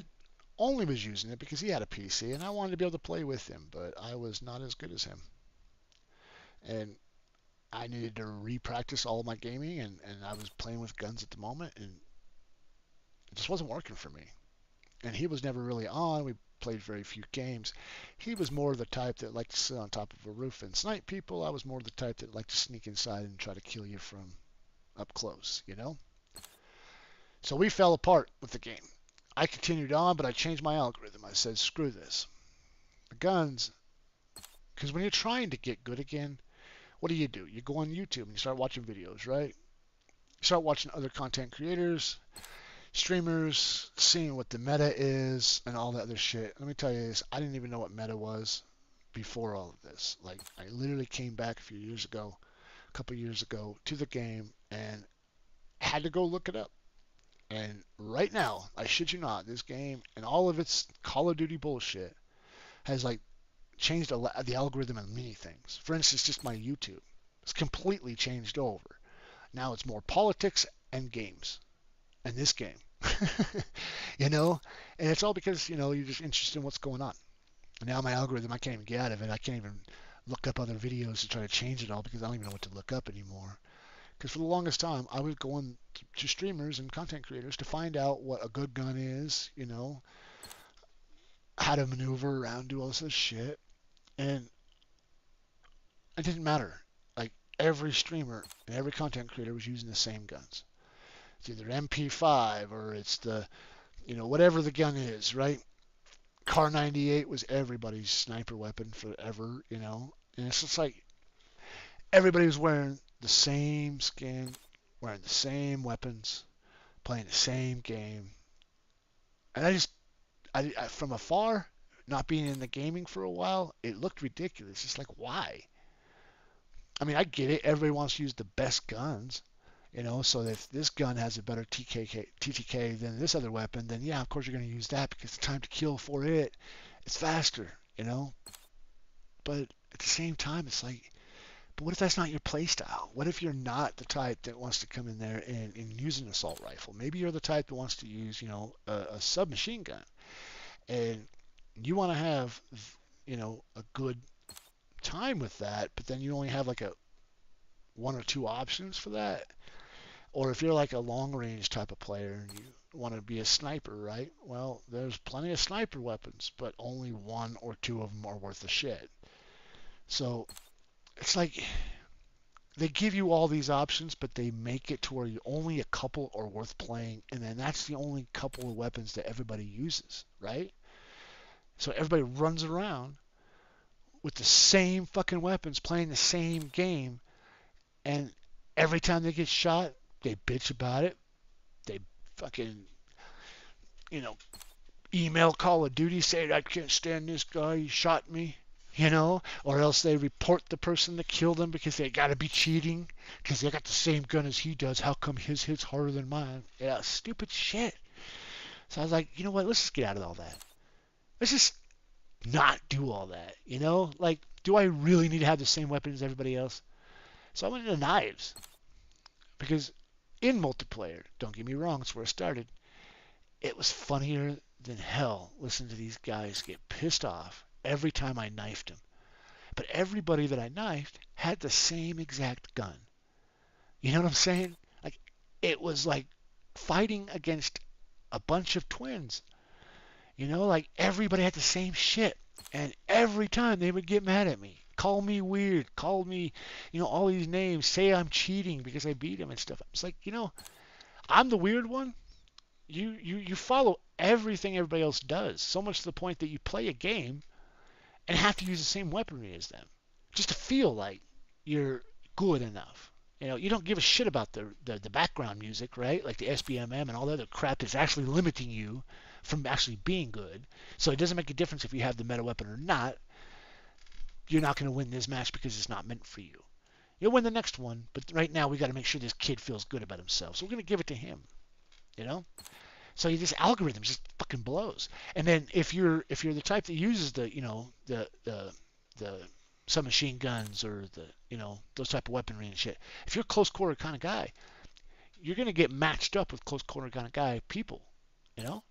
only was using it because he had a PC, and I wanted to be able to play with him, but I was not as good as him. And I needed to re-practice all of my gaming, and I was playing with guns at the moment, and it just wasn't working for me. And he was never really on. We played very few games. He was more the type that liked to sit on top of a roof and snipe people. I was more the type that liked to sneak inside and try to kill you from up close, you know? So we fell apart with the game. I continued on, but I changed my algorithm. I said, screw this. The guns, because when you're trying to get good again, what do? You go on YouTube and you start watching videos, right? You start watching other content creators, streamers, seeing what the meta is and all that other shit. Let me tell you this, I didn't even know what meta was before all of this. Like, I literally came back a couple years ago, to the game and had to go look it up. And right now, I shit you not, this game and all of its Call of Duty bullshit has like changed the algorithm on many things. For instance, just my YouTube. It's completely changed over. Now it's more politics and games. And this game. you know? And it's all because, you're just interested in what's going on. And now my algorithm, I can't even get out of it. I can't even look up other videos to try to change it all because I don't even know what to look up anymore. Because for the longest time, I was going to streamers and content creators to find out what a good gun is, how to maneuver around, do all this other shit. And it didn't matter. Like, every streamer and every content creator was using the same guns. It's either MP5 or it's the, whatever the gun is, right? Car 98 was everybody's sniper weapon forever, And it's just like everybody was wearing the same skin, wearing the same weapons, playing the same game. And I from afar, not being in the gaming for a while, it looked ridiculous. It's like, why? I mean, I get it. Everybody wants to use the best guns. So if this gun has a better TTK than this other weapon, then yeah, of course you're going to use that because the time to kill for it's faster, But at the same time, it's like, but what if that's not your play style? What if you're not the type that wants to come in there and use an assault rifle? Maybe you're the type that wants to use, a submachine gun. And you want to have, a good time with that, but then you only have like one or two options for that. Or if you're like a long range type of player and you want to be a sniper, right? Well, there's plenty of sniper weapons, but only one or two of them are worth a shit. So it's like they give you all these options, but they make it to where only a couple are worth playing, and then that's the only couple of weapons that everybody uses, right? So everybody runs around with the same fucking weapons, playing the same game, and every time they get shot, they bitch about it. They fucking, email Call of Duty saying, I can't stand this guy, he shot me, or else they report the person that killed them because they got to be cheating because they got the same gun as he does. How come his hits harder than mine? Yeah, stupid shit. So I was like, you know what, let's just get out of all that. Let's just not do all that, Like, do I really need to have the same weapon as everybody else? So I went into knives because in multiplayer, don't get me wrong, it's where it started. It was funnier than hell listening to these guys get pissed off every time I knifed them. But everybody that I knifed had the same exact gun. You know what I'm saying? Like, it was like fighting against a bunch of twins. Like everybody had the same shit. And every time they would get mad at me, call me weird, call me, all these names, say I'm cheating because I beat them and stuff. It's like, I'm the weird one. You follow everything everybody else does, so much to the point that you play a game and have to use the same weaponry as them, just to feel like you're good enough. You don't give a shit about the background music, right? Like the SBMM and all the other crap that's actually limiting you from actually being good. So it doesn't make a difference if you have the meta weapon or not. You're not going to win this match because it's not meant for you. You'll win the next one, but right now we got to make sure this kid feels good about himself. So we're going to give it to him, you know? So this algorithm just fucking blows. And then if you're the type that uses the submachine guns or those type of weaponry and shit, if you're a close quarter kind of guy, you're gonna get matched up with close quarter kind of guy people, you know.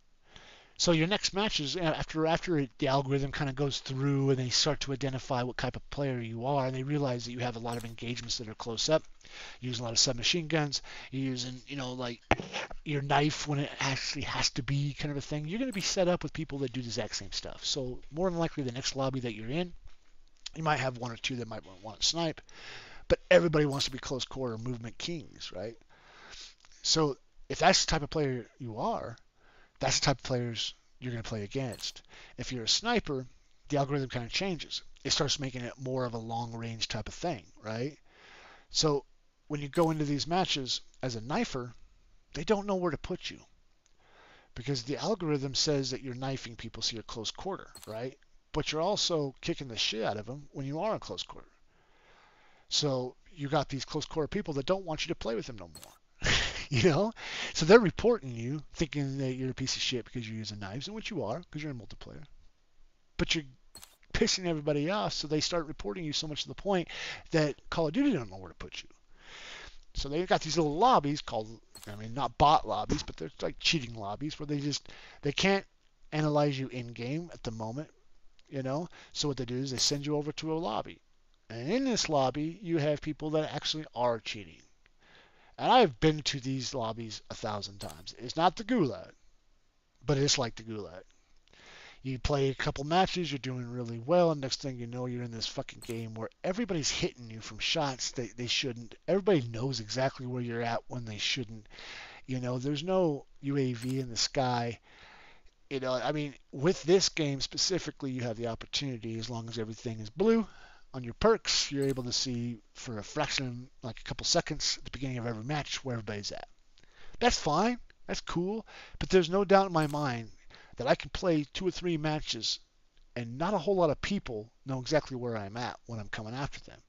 So your next match is after the algorithm kind of goes through and they start to identify what type of player you are, and they realize that you have a lot of engagements that are close up, you're using a lot of submachine guns, you're using like your knife when it actually has to be kind of a thing. You're going to be set up with people that do the exact same stuff. So more than likely the next lobby that you're in, you might have one or two that might want to snipe, but everybody wants to be close quarter movement kings, right? So if that's the type of player you are, that's the type of players you're going to play against. If you're a sniper, the algorithm kind of changes. It starts making it more of a long range type of thing, right? So when you go into these matches as a knifer, they don't know where to put you because the algorithm says that you're knifing people so you're close quarter, right? But you're also kicking the shit out of them when you are in close quarter. So you got these close quarter people that don't want you to play with them no more. So they're reporting you thinking that you're a piece of shit because you're using knives, and which you are because you're in multiplayer. But you're pissing everybody off, so they start reporting you so much to the point that Call of Duty don't know where to put you. So they've got these little lobbies called, not bot lobbies, but they're like cheating lobbies where they can't analyze you in game at the moment, So what they do is they send you over to a lobby. And in this lobby, you have people that actually are cheating. And I've been to these lobbies 1,000 times. It's not the Gulag, but it's like the Gulag. You play a couple matches, you're doing really well, and next thing you know, you're in this fucking game where everybody's hitting you from shots they shouldn't. Everybody knows exactly where you're at when they shouldn't. There's no UAV in the sky. With this game specifically, you have the opportunity, as long as everything is blue, on your perks, you're able to see for a fraction, like a couple seconds at the beginning of every match, where everybody's at. That's fine. That's cool. But there's no doubt in my mind that I can play 2 or 3 matches and not a whole lot of people know exactly where I'm at when I'm coming after them.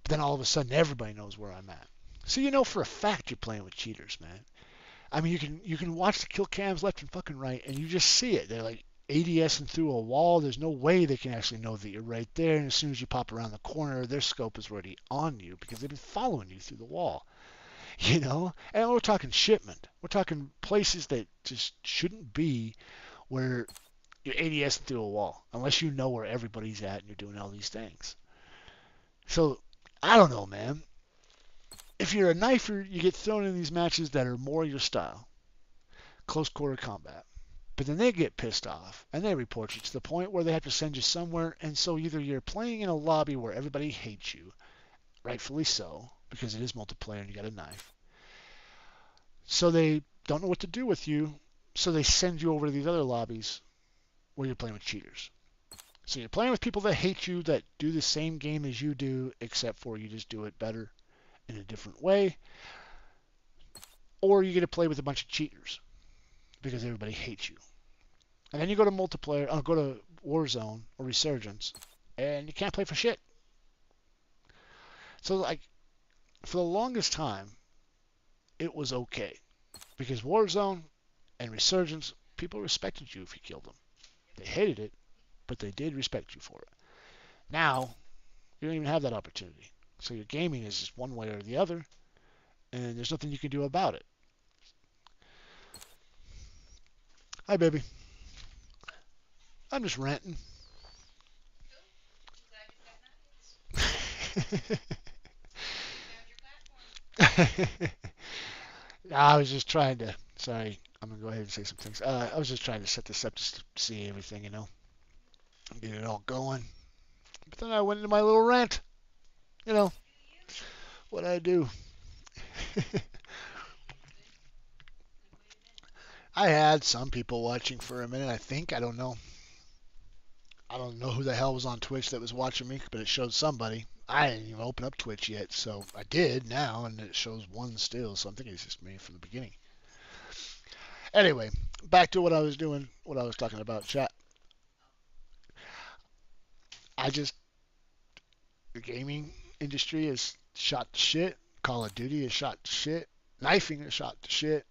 But then all of a sudden everybody knows where I'm at. So for a fact you're playing with cheaters, man. You can watch the kill cams left and fucking right and you just see it. They're like ADSing through a wall. There's no way they can actually know that you're right there. And as soon as you pop around the corner, their scope is already on you because they've been following you through the wall. And we're talking shipment. We're talking places that just shouldn't be where you're ADS through a wall unless you know where everybody's at and you're doing all these things. So I don't know, man. If you're a knifer, you get thrown in these matches that are more your style, close quarter combat. But then they get pissed off and they report you to the point where they have to send you somewhere. And so either you're playing in a lobby where everybody hates you, rightfully so, because it is multiplayer and you got a knife. So they don't know what to do with you, so they send you over to these other lobbies where you're playing with cheaters. So you're playing with people that hate you, that do the same game as you do, except for you just do it better in a different way. Or you get to play with a bunch of cheaters because everybody hates you. And then you go to multiplayer, go to Warzone or Resurgence, and you can't play for shit. So for the longest time, it was okay. Because Warzone and Resurgence, people respected you if you killed them. They hated it, but they did respect you for it. Now, you don't even have that opportunity. So your gaming is just one way or the other, and there's nothing you can do about it. Hi, baby. I'm just ranting. I was just trying to. Sorry, I'm gonna go ahead and say some things. I was just trying to set this up just to see everything, get it all going. But then I went into my little rant. You know what I do. I had some people watching for a minute. I think I don't know. I don't know who the hell was on Twitch that was watching me, but it showed somebody. I didn't even open up Twitch yet, so I did now, and it shows one still. So I'm thinking it's just me from the beginning. Anyway, back to what I was doing, what I was talking about, chat. I just the gaming industry is shot to shit. Call of Duty is shot to shit. Knifing is shot to shit.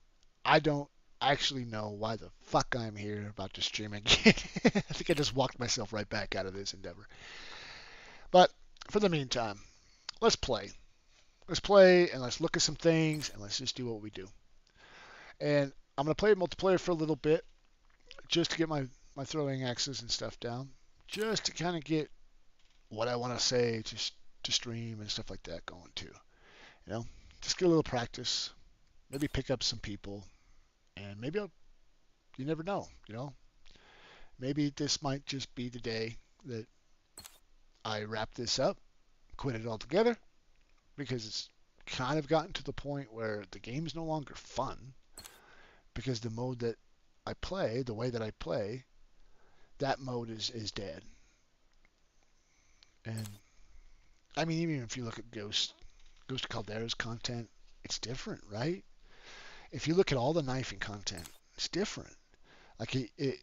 I don't actually know why the fuck I'm here about to stream again. I think I just walked myself right back out of this endeavor. But for the meantime, let's play. Let's play and let's look at some things and let's just do what we do. And I'm going to play multiplayer for a little bit just to get my throwing axes and stuff down. Just to kind of get what I want to say to stream and stuff like that going too. Just get a little practice. Maybe pick up some people. And maybe you never know, Maybe this might just be the day that I wrap this up, quit it altogether, because it's kind of gotten to the point where the game's no longer fun, because the mode that I play, the way that I play, that mode is dead. And I mean, even if you look at Ghost of Caldera's content, it's different, right? If you look at all the knifing content, it's different. Like it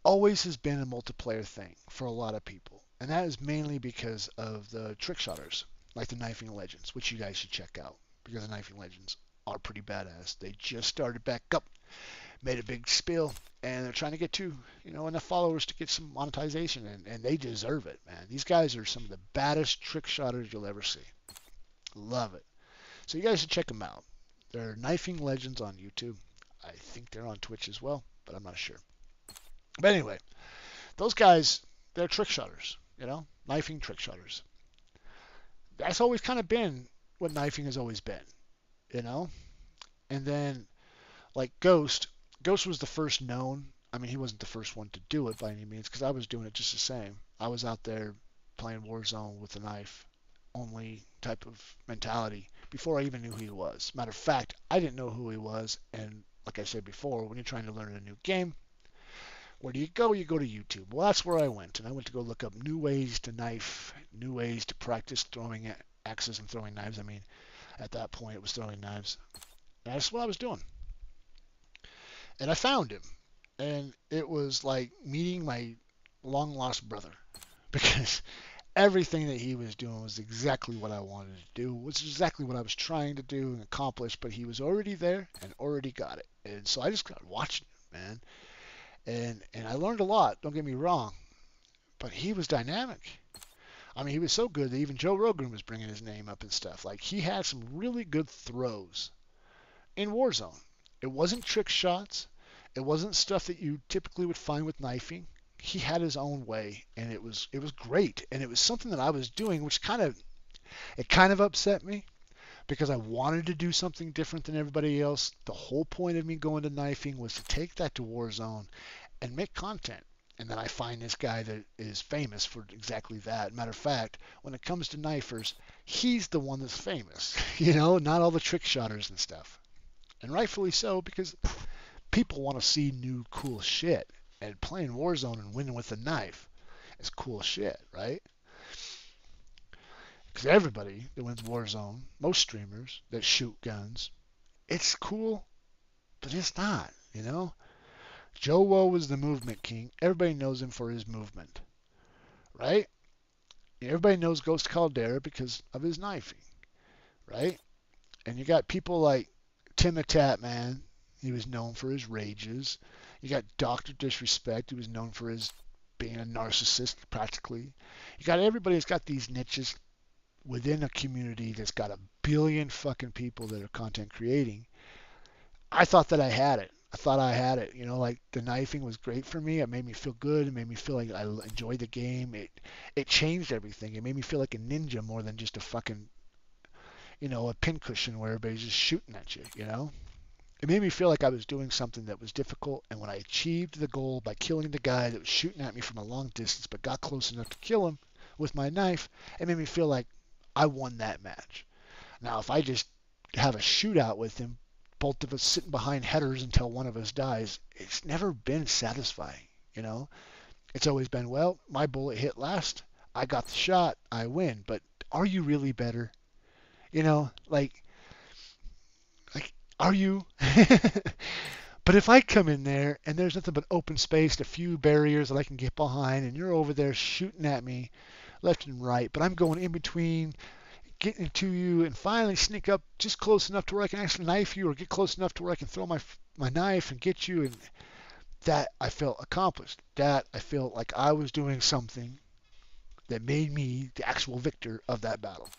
always has been a multiplayer thing for a lot of people. And that is mainly because of the trick shotters, like the Knifing Legends, which you guys should check out because the Knifing Legends are pretty badass. They just started back up, made a big spill, and they're trying to get enough followers to get some monetization, and they deserve it, man. These guys are some of the baddest trick shotters you'll ever see. Love it. So you guys should check them out. They're Knifing Legends on YouTube. I think they're on Twitch as well, but I'm not sure. But anyway, those guys, they're trick shotters, knifing trick shotters. That's always kind of been what knifing has always been, And then, like Ghost was the first known. I mean, he wasn't the first one to do it by any means, because I was doing it just the same. I was out there playing Warzone with a knife only type of mentality before I even knew who he was. Matter of fact, I didn't know who he was, and like I said before, when you're trying to learn a new game, where do you go? You go to YouTube. Well, that's where I went, and I went to go look up new ways to knife, new ways to practice throwing axes and throwing knives. I mean, at that point, it was throwing knives. And that's what I was doing. And I found him, and it was like meeting my long-lost brother, because everything that he was doing was exactly what I wanted to do, was exactly what I was trying to do and accomplish, but he was already there and already got it. And so I just got watching it, man. And I learned a lot, don't get me wrong, but he was dynamic. I mean, he was so good that even Joe Rogan was bringing his name up and stuff. Like, he had some really good throws in Warzone. It wasn't trick shots. It wasn't stuff that you typically would find with knifing. He had his own way, and it was great. And it was something that I was doing, which kind of upset me, because I wanted to do something different than everybody else. The whole point of me going to knifing was to take that to Warzone and make content. And then I find this guy that is famous for exactly that. Matter of fact, when it comes to knifers, he's the one that's famous, not all the trick shotters and stuff. And rightfully so, because people want to see new cool shit. And playing Warzone and winning with a knife is cool shit, right? Because everybody that wins Warzone, most streamers that shoot guns, it's cool, but it's not, Joe Woe was the movement king. Everybody knows him for his movement, right? Everybody knows Ghost Caldera because of his knifing, right? And you got people like Timitat, man. He was known for his rages. You got Dr. Disrespect, who was known for his being a narcissist practically. You got everybody that's got these niches within a community that's got a billion fucking people that are content creating. I thought that I had it. I thought I had it. You know, like the knifing was great for me. It made me feel good. It made me feel like I enjoyed the game. It changed everything. It made me feel like a ninja more than just a fucking, you know, a pincushion where everybody's just shooting at you, you know? It made me feel like I was doing something that was difficult, and when I achieved the goal by killing the guy that was shooting at me from a long distance but got close enough to kill him with my knife, it made me feel like I won that match. Now, if I just have a shootout with him, both of us sitting behind headers until one of us dies, it's never been satisfying, you know? It's always been, well, my bullet hit last, I got the shot, I win, but are you really better? You know, like, are you? But if I come in there and there's nothing but open space, a few barriers that I can get behind, and you're over there shooting at me left and right, but I'm going in between, getting to you, and finally sneak up just close enough to where I can actually knife you, or get close enough to where I can throw my knife and get you, and that I felt accomplished. That I felt like I was doing something that made me the actual victor of that battle.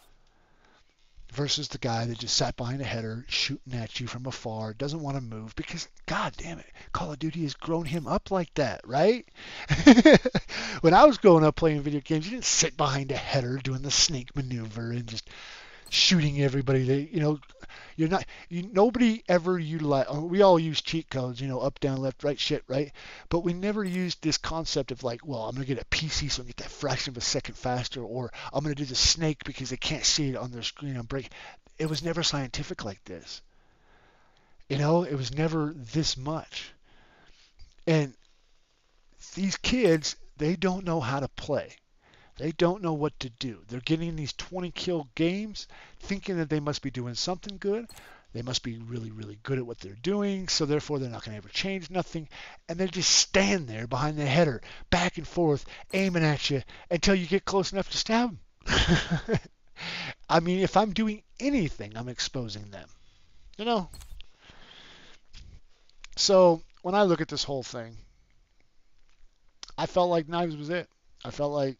Versus the guy that just sat behind a header shooting at you from afar, doesn't want to move because, god damn it, Call of Duty has grown him up like that, right? When I was growing up playing video games, you didn't sit behind a header doing the snake maneuver and just shooting everybody that, you know, nobody ever utilized, we all use cheat codes, you know, up, down, left, right, shit, right? But we never used this concept of like, well, I'm going to get a PC so I can get that fraction of a second faster, or I'm going to do the snake because they can't see it on their screen and break. It was never scientific like this. You know, it was never this much. And these kids, they don't know how to play. They don't know what to do. They're getting these 20 kill games thinking that they must be doing something good. They must be really, really good at what they're doing, so therefore they're not going to ever change nothing. And they just stand there behind the header, back and forth, aiming at you until you get close enough to stab them. I mean, if I'm doing anything, I'm exposing them. You know? So when I look at this whole thing, I felt like Knives was it. I felt like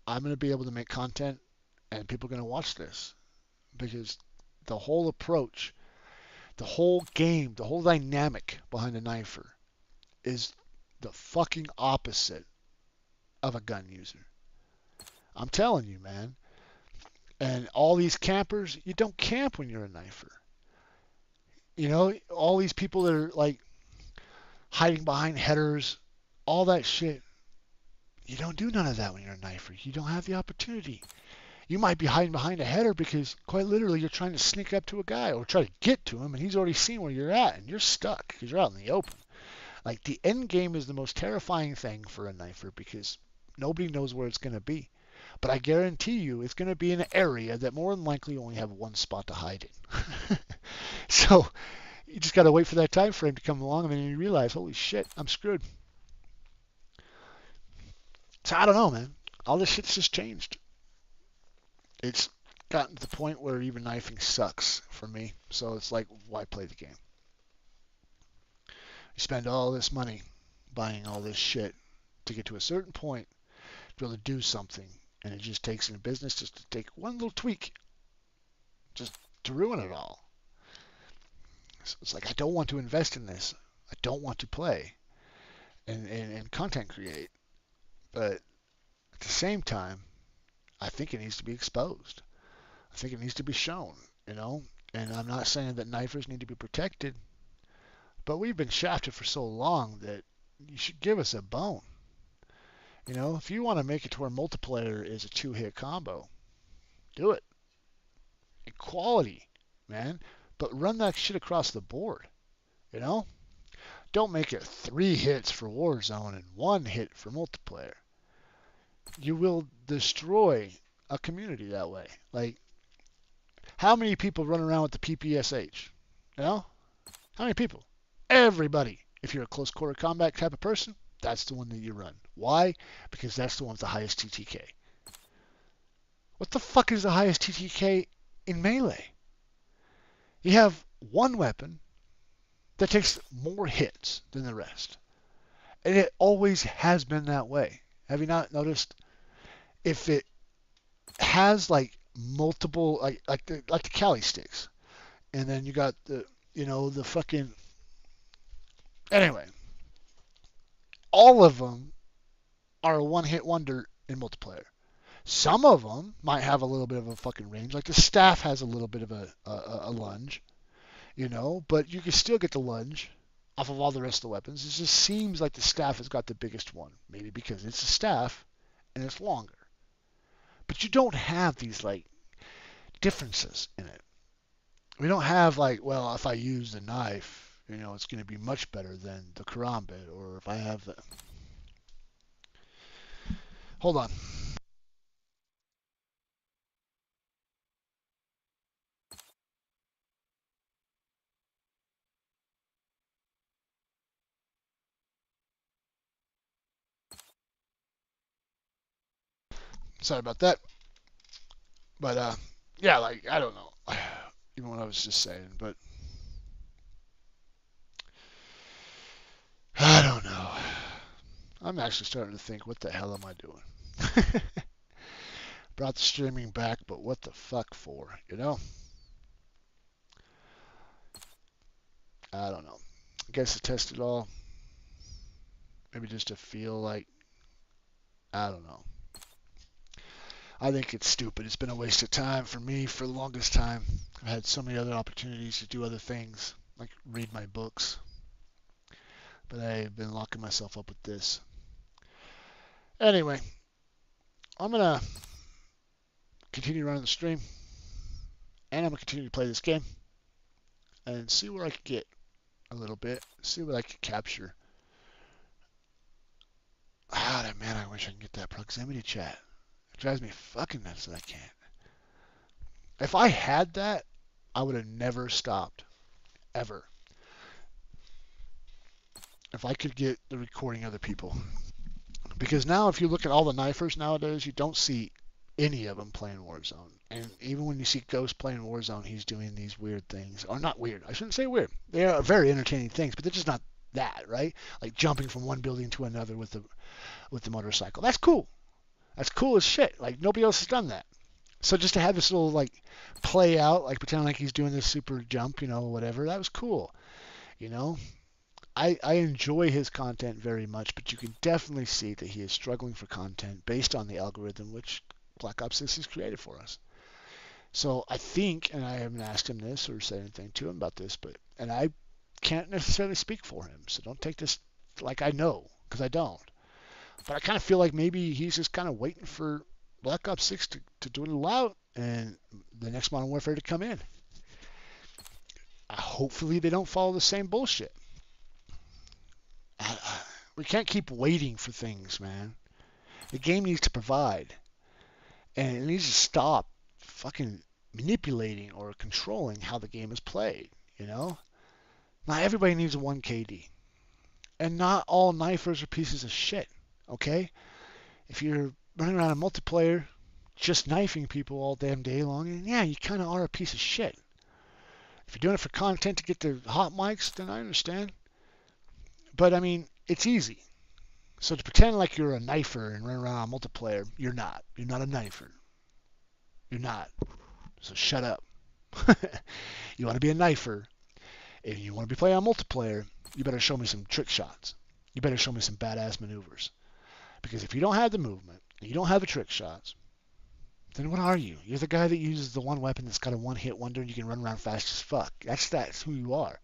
I'm going to be able to make content and people are going to watch this because the whole approach, the whole game, the whole dynamic behind a knifer is the fucking opposite of a gun user. I'm telling you, man. And all these campers, you don't camp when you're a knifer. You know, all these people that are like hiding behind headers, all that shit. You don't do none of that when you're a knifer. You don't have the opportunity. You might be hiding behind a header because quite literally you're trying to sneak up to a guy or try to get to him and he's already seen where you're at and you're stuck because you're out in the open. Like the end game is the most terrifying thing for a knifer because nobody knows where it's going to be. But I guarantee you it's going to be in an area that more than likely only have one spot to hide in. So you just got to wait for that time frame to come along and then you realize, holy shit, I'm screwed. So I don't know, man. All this shit's just changed. It's gotten to the point where even knifing sucks for me. So it's like, why play the game? You spend all this money buying all this shit to get to a certain point to be able to do something. And it just takes in a business just to take one little tweak just to ruin it all. So it's like, I don't want to invest in this. I don't want to play and content create. But at the same time, I think it needs to be exposed. I think it needs to be shown, you know? And I'm not saying that knifers need to be protected, but we've been shafted for so long that you should give us a bone. You know, if you want to make it to where multiplayer is a two-hit combo, do it. Equality, man. But run that shit across the board, you know? Don't make it 3 hits for Warzone and 1 hit for multiplayer. You will destroy a community that way. Like, how many people run around with the PPSH? You know? How many people? Everybody. If you're a close quarter combat type of person, that's the one that you run. Why? Because that's the one with the highest TTK. What the fuck is the highest TTK in melee? You have one weapon that takes more hits than the rest. And it always has been that way. Have you not noticed? If it has like multiple like the Cali sticks, and then you got the fucking anyway, all of them are a one-hit wonder in multiplayer. Some of them might have a little bit of a fucking range, like the staff has a little bit of a lunge, but you can still get the lunge off of all the rest of the weapons. It just seems like the staff has got the biggest one, maybe because it's a staff and it's longer. But you don't have these like differences in it. We don't have like, well, if I use the knife, it's going to be much better than the karambit, or if I have the. Hold on. Sorry about that. But yeah, like I don't know. Even what I was just saying, but I don't know. I'm actually starting to think, what the hell am I doing? Brought the streaming back, but what the fuck for? I don't know. I guess to test it all. Maybe just to feel like, I don't know. I think it's stupid. It's been a waste of time for me for the longest time. I've had so many other opportunities to do other things, like read my books. But I've been locking myself up with this. Anyway, I'm going to continue running the stream. And I'm going to continue to play this game. And see where I can get a little bit. See what I can capture. Ah, man, I wish I could get that proximity chat. It drives me fucking nuts that I can't. If I had that, I would have never stopped. Ever. If I could get the recording other people. Because now if you look at all the knifers nowadays, you don't see any of them playing Warzone. And even when you see Ghost playing Warzone, he's doing these weird things. Or not weird. I shouldn't say weird. They are very entertaining things, but they're just not that, right? Like jumping from one building to another with the motorcycle. That's cool. That's cool as shit. Like nobody else has done that. So just to have this little like play out, like pretend like he's doing this super jump, whatever, that was cool. I enjoy his content very much, but you can definitely see that he is struggling for content based on the algorithm which Black Ops 6 has created for us. So I think, and I haven't asked him this or said anything to him about this, and I can't necessarily speak for him, so don't take this like I know, because I don't. But I kind of feel like maybe he's just kind of waiting for Black Ops 6 to do it out and the next Modern Warfare to come in. Hopefully they don't follow the same bullshit. We can't keep waiting for things, man. The game needs to provide. And it needs to stop fucking manipulating or controlling how the game is played, Not everybody needs a 1 KD. And not all knifers are pieces of shit, okay? If you're running around in multiplayer just knifing people all damn day long, and yeah, you kind of are a piece of shit. If you're doing it for content to get the hot mics, then I understand. But I mean, it's easy. So to pretend like you're a knifer and run around on multiplayer, you're not. You're not a knifer. You're not. So shut up. You want to be a knifer, and you want to be playing on multiplayer, you better show me some trick shots. You better show me some badass maneuvers. Because if you don't have the movement, and you don't have the trick shots, then what are you? You're the guy that uses the one weapon that's got a one-hit wonder and you can run around fast as fuck. That's who you are.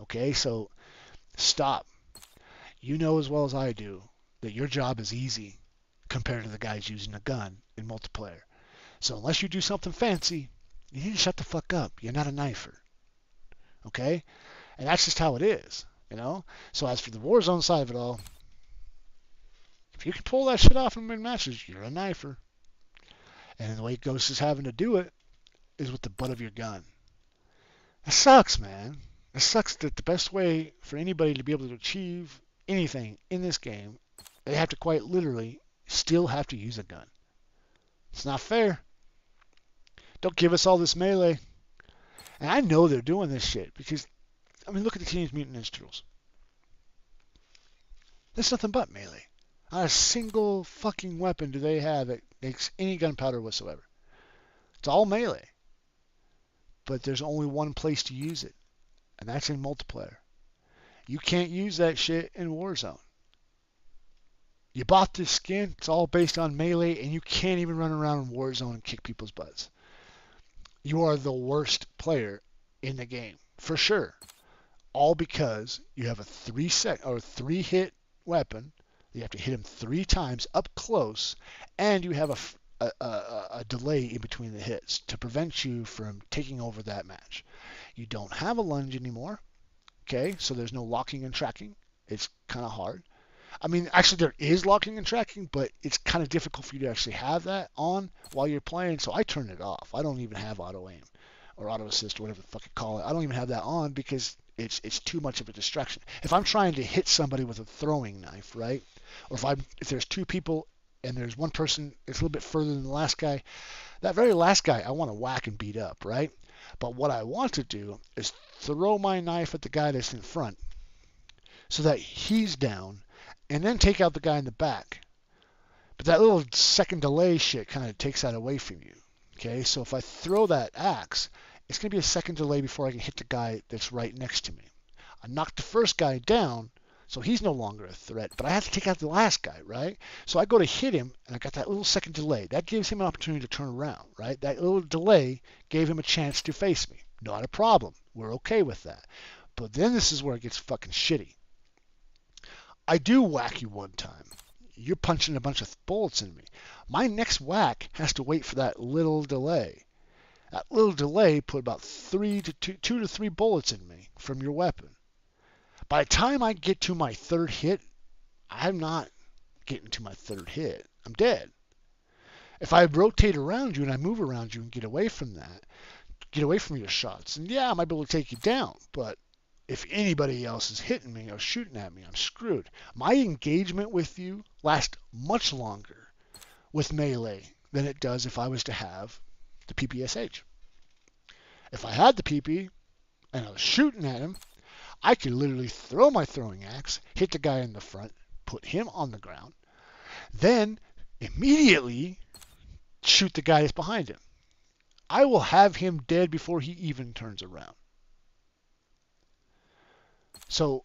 Okay, so stop. You know as well as I do that your job is easy compared to the guys using a gun in multiplayer. So unless you do something fancy, you need to shut the fuck up. You're not a knifer. Okay? And that's just how it is, So as for the Warzone side of it all, if you can pull that shit off in mid-matches, you're a knifer. And the way Ghost is having to do it is with the butt of your gun. That sucks, man. It sucks that the best way for anybody to be able to achieve anything in this game, they have to quite literally still have to use a gun. It's not fair. Don't give us all this melee. And I know they're doing this shit because, look at the Teenage Mutant Ninja Turtles. That's nothing but melee. Not a single fucking weapon do they have that makes any gunpowder whatsoever. It's all melee. But there's only one place to use it, and that's in multiplayer. You can't use that shit in Warzone. You bought this skin, it's all based on melee, and you can't even run around in Warzone and kick people's butts. You are the worst player in the game, for sure. All because you have a 3-hit weapon. You have to hit him 3 times up close, and you have a delay in between the hits to prevent you from taking over that match. You don't have a lunge anymore, okay? So there's no locking and tracking. It's kind of hard. I mean, actually there is locking and tracking, but it's kind of difficult for you to actually have that on while you're playing, so I turn it off. I don't even have auto aim or auto assist or whatever the fuck you call it. I don't even have that on because it's too much of a distraction. If I'm trying to hit somebody with a throwing knife, right? Or if there's 2 people and there's one person that's a little bit further than the last guy, that very last guy I want to whack and beat up, right? But what I want to do is throw my knife at the guy that's in front so that he's down, and then take out the guy in the back. But that little second delay shit kind of takes that away from you. Okay, so if I throw that axe, it's going to be a second delay before I can hit the guy that's right next to me. I knocked the first guy down, so he's no longer a threat, but I have to take out the last guy, right? So I go to hit him, and I got that little second delay. That gives him an opportunity to turn around, right? That little delay gave him a chance to face me. Not a problem. We're okay with that. But then this is where it gets fucking shitty. I do whack you one time. You're punching a bunch of bullets in me. My next whack has to wait for that little delay. That little delay put about 2 to 3 bullets in me from your weapon. By the time I get to my 3rd hit, I'm not getting to my 3rd hit. I'm dead. If I rotate around you and I move around you and get away from that, get away from your shots, and yeah, I might be able to take you down, but if anybody else is hitting me or shooting at me, I'm screwed. My engagement with you lasts much longer with melee than it does if I was to have the PPSH. If I had the PP and I was shooting at him, I could literally throw my throwing axe, hit the guy in the front, put him on the ground, then immediately shoot the guy that's behind him. I will have him dead before he even turns around. So,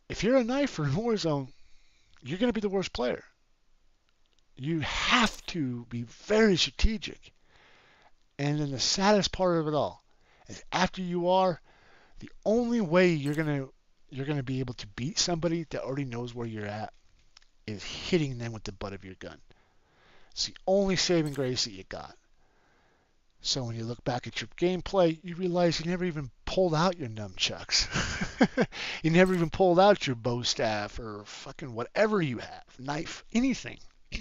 if you're a knifer in Warzone, you're going to be the worst player. You have to be very strategic. And then the saddest part of it all is after you are, the only way you're going to be able to beat somebody that already knows where you're at is hitting them with the butt of your gun. It's the only saving grace that you got. So when you look back at your gameplay, you realize you never even pulled out your nunchucks. You never even pulled out your bow staff or fucking whatever you have, knife, anything. You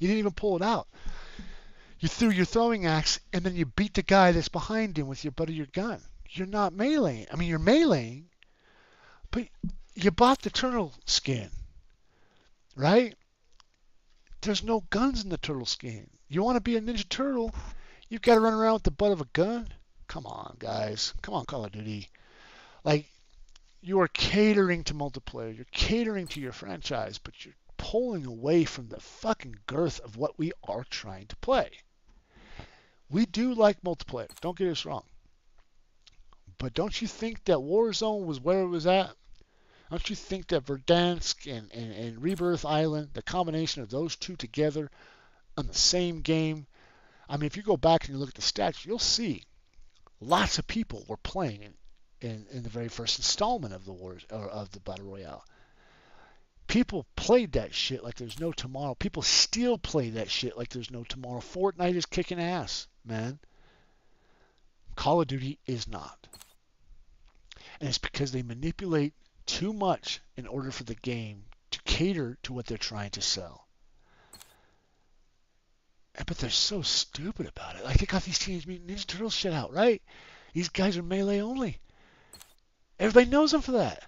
didn't even pull it out. You threw your throwing axe and then you beat the guy that's behind him with your butt of your gun. You're not meleeing. I mean, you're meleeing, but you bought the turtle skin, right? There's no guns in the turtle skin. You want to be a Ninja Turtle, you've got to run around with the butt of a gun? Come on, guys. Come on, Call of Duty. Like, you are catering to multiplayer. You're catering to your franchise, but you're pulling away from the fucking girth of what we are trying to play. We do like multiplayer. Don't get us wrong. But don't you think that Warzone was where it was at? Don't you think that Verdansk and Rebirth Island, the combination of those two together on the same game, I mean, if you go back and you look at the stats, you'll see lots of people were playing in the very first installment of the Wars or of the Battle Royale. People played that shit like there's no tomorrow. People still play that shit like there's no tomorrow. Fortnite is kicking ass, man. Call of Duty is not. And it's because they manipulate too much in order for the game to cater to what they're trying to sell. But they're so stupid about it. Like, they got these Teenage Mutant Ninja Turtles shit out, right? These guys are melee only. Everybody knows them for that.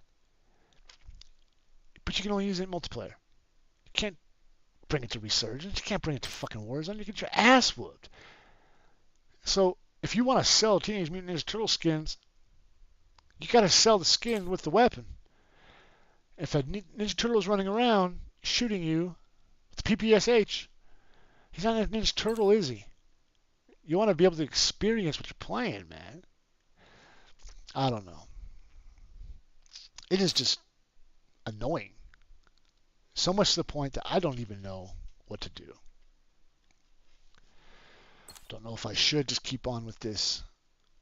But you can only use it in multiplayer. You can't bring it to Resurgence. You can't bring it to fucking Warzone. You get your ass whooped. So, if you want to sell Teenage Mutant Ninja Turtle skins, you got to sell the skin with the weapon. If a Ninja Turtle is running around shooting you with PPSH, he's not a Ninja Turtle, is he? You want to be able to experience what you're playing, man. I don't know. It is just annoying. So much to the point that I don't even know what to do. Don't know if I should just keep on with this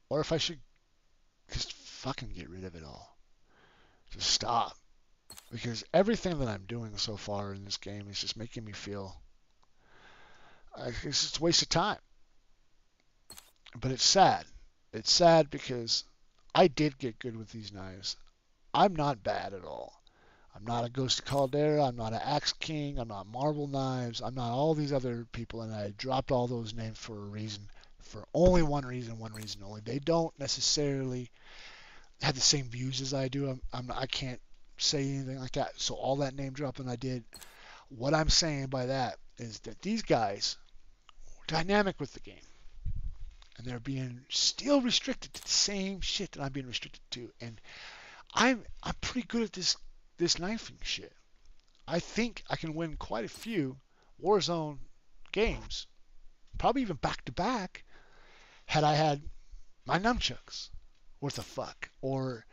or if I should just fucking get rid of it all. Just stop. Because everything that I'm doing so far in this game is just making me feel like it's just a waste of time. But it's sad. It's sad because I did get good with these knives. I'm not bad at all. I'm not a Ghost of Caldera. I'm not an Axe King. I'm not Marble Knives. I'm not all these other people, and I dropped all those names for a reason. For only one reason only. They don't necessarily have the same views as I do. I can't say anything like that. So all that name dropping I did, what I'm saying by that is that these guys were dynamic with the game. And they're being still restricted to the same shit that I'm being restricted to. And I'm pretty good at this knifing shit. I think I can win quite a few Warzone games, probably even back to back, had I had my nunchucks worth a fuck, or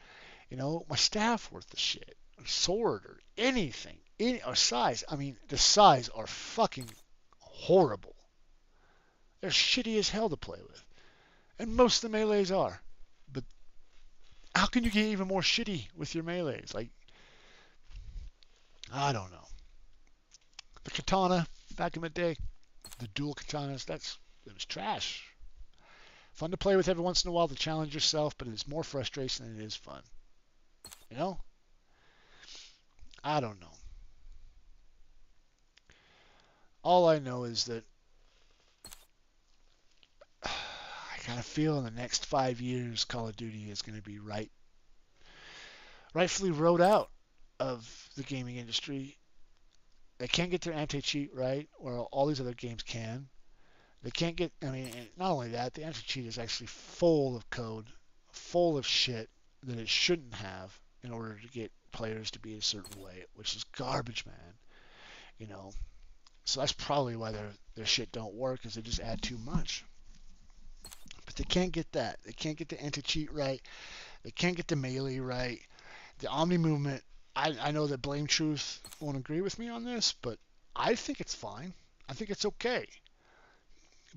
my staff worth of shit, or sword, or anything, or size. I mean, the size are fucking horrible. They're shitty as hell to play with, and most of the melees are. But how can you get even more shitty with your melees? Like, I don't know. The katana back in the day, the dual katanas, it was trash. Fun to play with every once in a while to challenge yourself, but it's more frustration than it is fun. You know? I don't know. All I know is that I kind of feel in the next 5 years Call of Duty is going to be rightfully wrote out of the gaming industry. They can't get their anti-cheat right, or all these other games can. They can't get, I mean, not only that, the anti-cheat is actually full of code, full of shit that it shouldn't have in order to get players to be a certain way, which is garbage, man. You know, so that's probably why their shit don't work, is they just add too much. But they can't get that. They can't get the anti-cheat right. They can't get the melee right. The Omni movement, I know that Blame Truth won't agree with me on this, but I think it's fine. I think it's okay.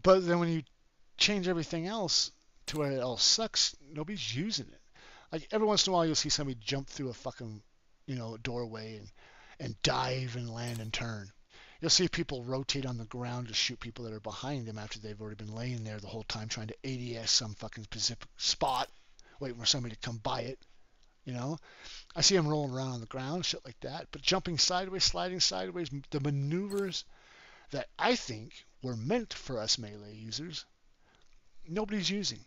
But then when you change everything else to where it all sucks, nobody's using it. Like every once in a while you'll see somebody jump through a fucking, doorway and dive and land and turn. You'll see people rotate on the ground to shoot people that are behind them after they've already been laying there the whole time trying to ADS some fucking specific spot, waiting for somebody to come by it. I see them rolling around on the ground, shit like that. But jumping sideways, sliding sideways, the maneuvers that I think were meant for us melee users, nobody's using.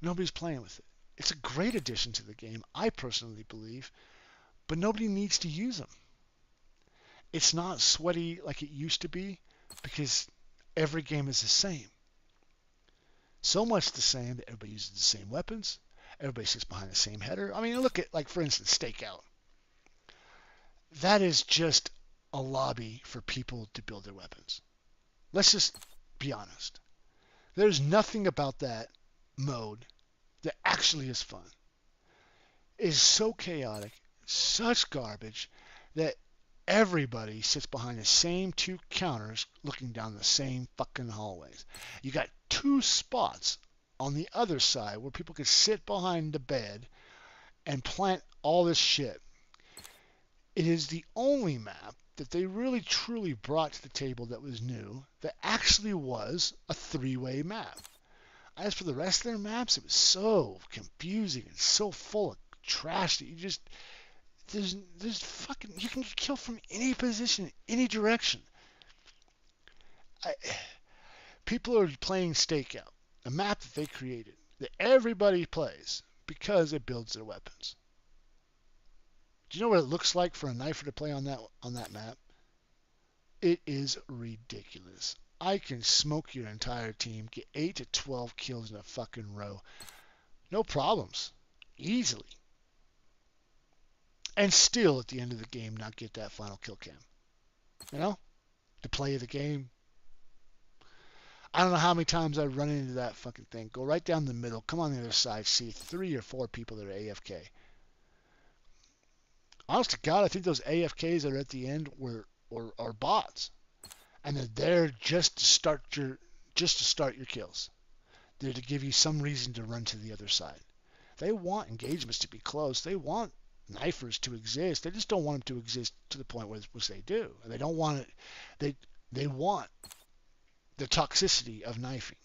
Nobody's playing with it. It's a great addition to the game, I personally believe, but nobody needs to use them. It's not sweaty like it used to be because every game is the same. So much the same that everybody uses the same weapons. Everybody sits behind the same header. I mean, look at, like, for instance, Stakeout. That is just a lobby for people to build their weapons. Let's just be honest. There's nothing about that mode that actually is fun. It is so chaotic, such garbage, that everybody sits behind the same two counters looking down the same fucking hallways. You got two spots on the other side where people could sit behind the bed and plant all this shit. It is the only map that they really truly brought to the table that was new that actually was a three-way map. As for the rest of their maps, it was so confusing and so full of trash that there's fucking, you can get killed from any position, any direction. People are playing Stakeout, a map that they created, that everybody plays because it builds their weapons. Do you know what it looks like for a knifer to play on that map? It is ridiculous. I can smoke your entire team, get 8 to 12 kills in a fucking row. No problems. Easily. and still at the end of the game not get that final kill cam. You know, the play of the game. I don't know how many times I run into that fucking thing. Go right down the middle, come on the other side, see 3 or 4 people that are AFK. Honest to God, I think those AFKs that are at the end are bots, and they're there just to start your kills. They're to give you some reason to run to the other side. They want engagements to be close. They want knifers to exist. They just don't want them to exist to the point which they do. They don't want it. They want the toxicity of knifing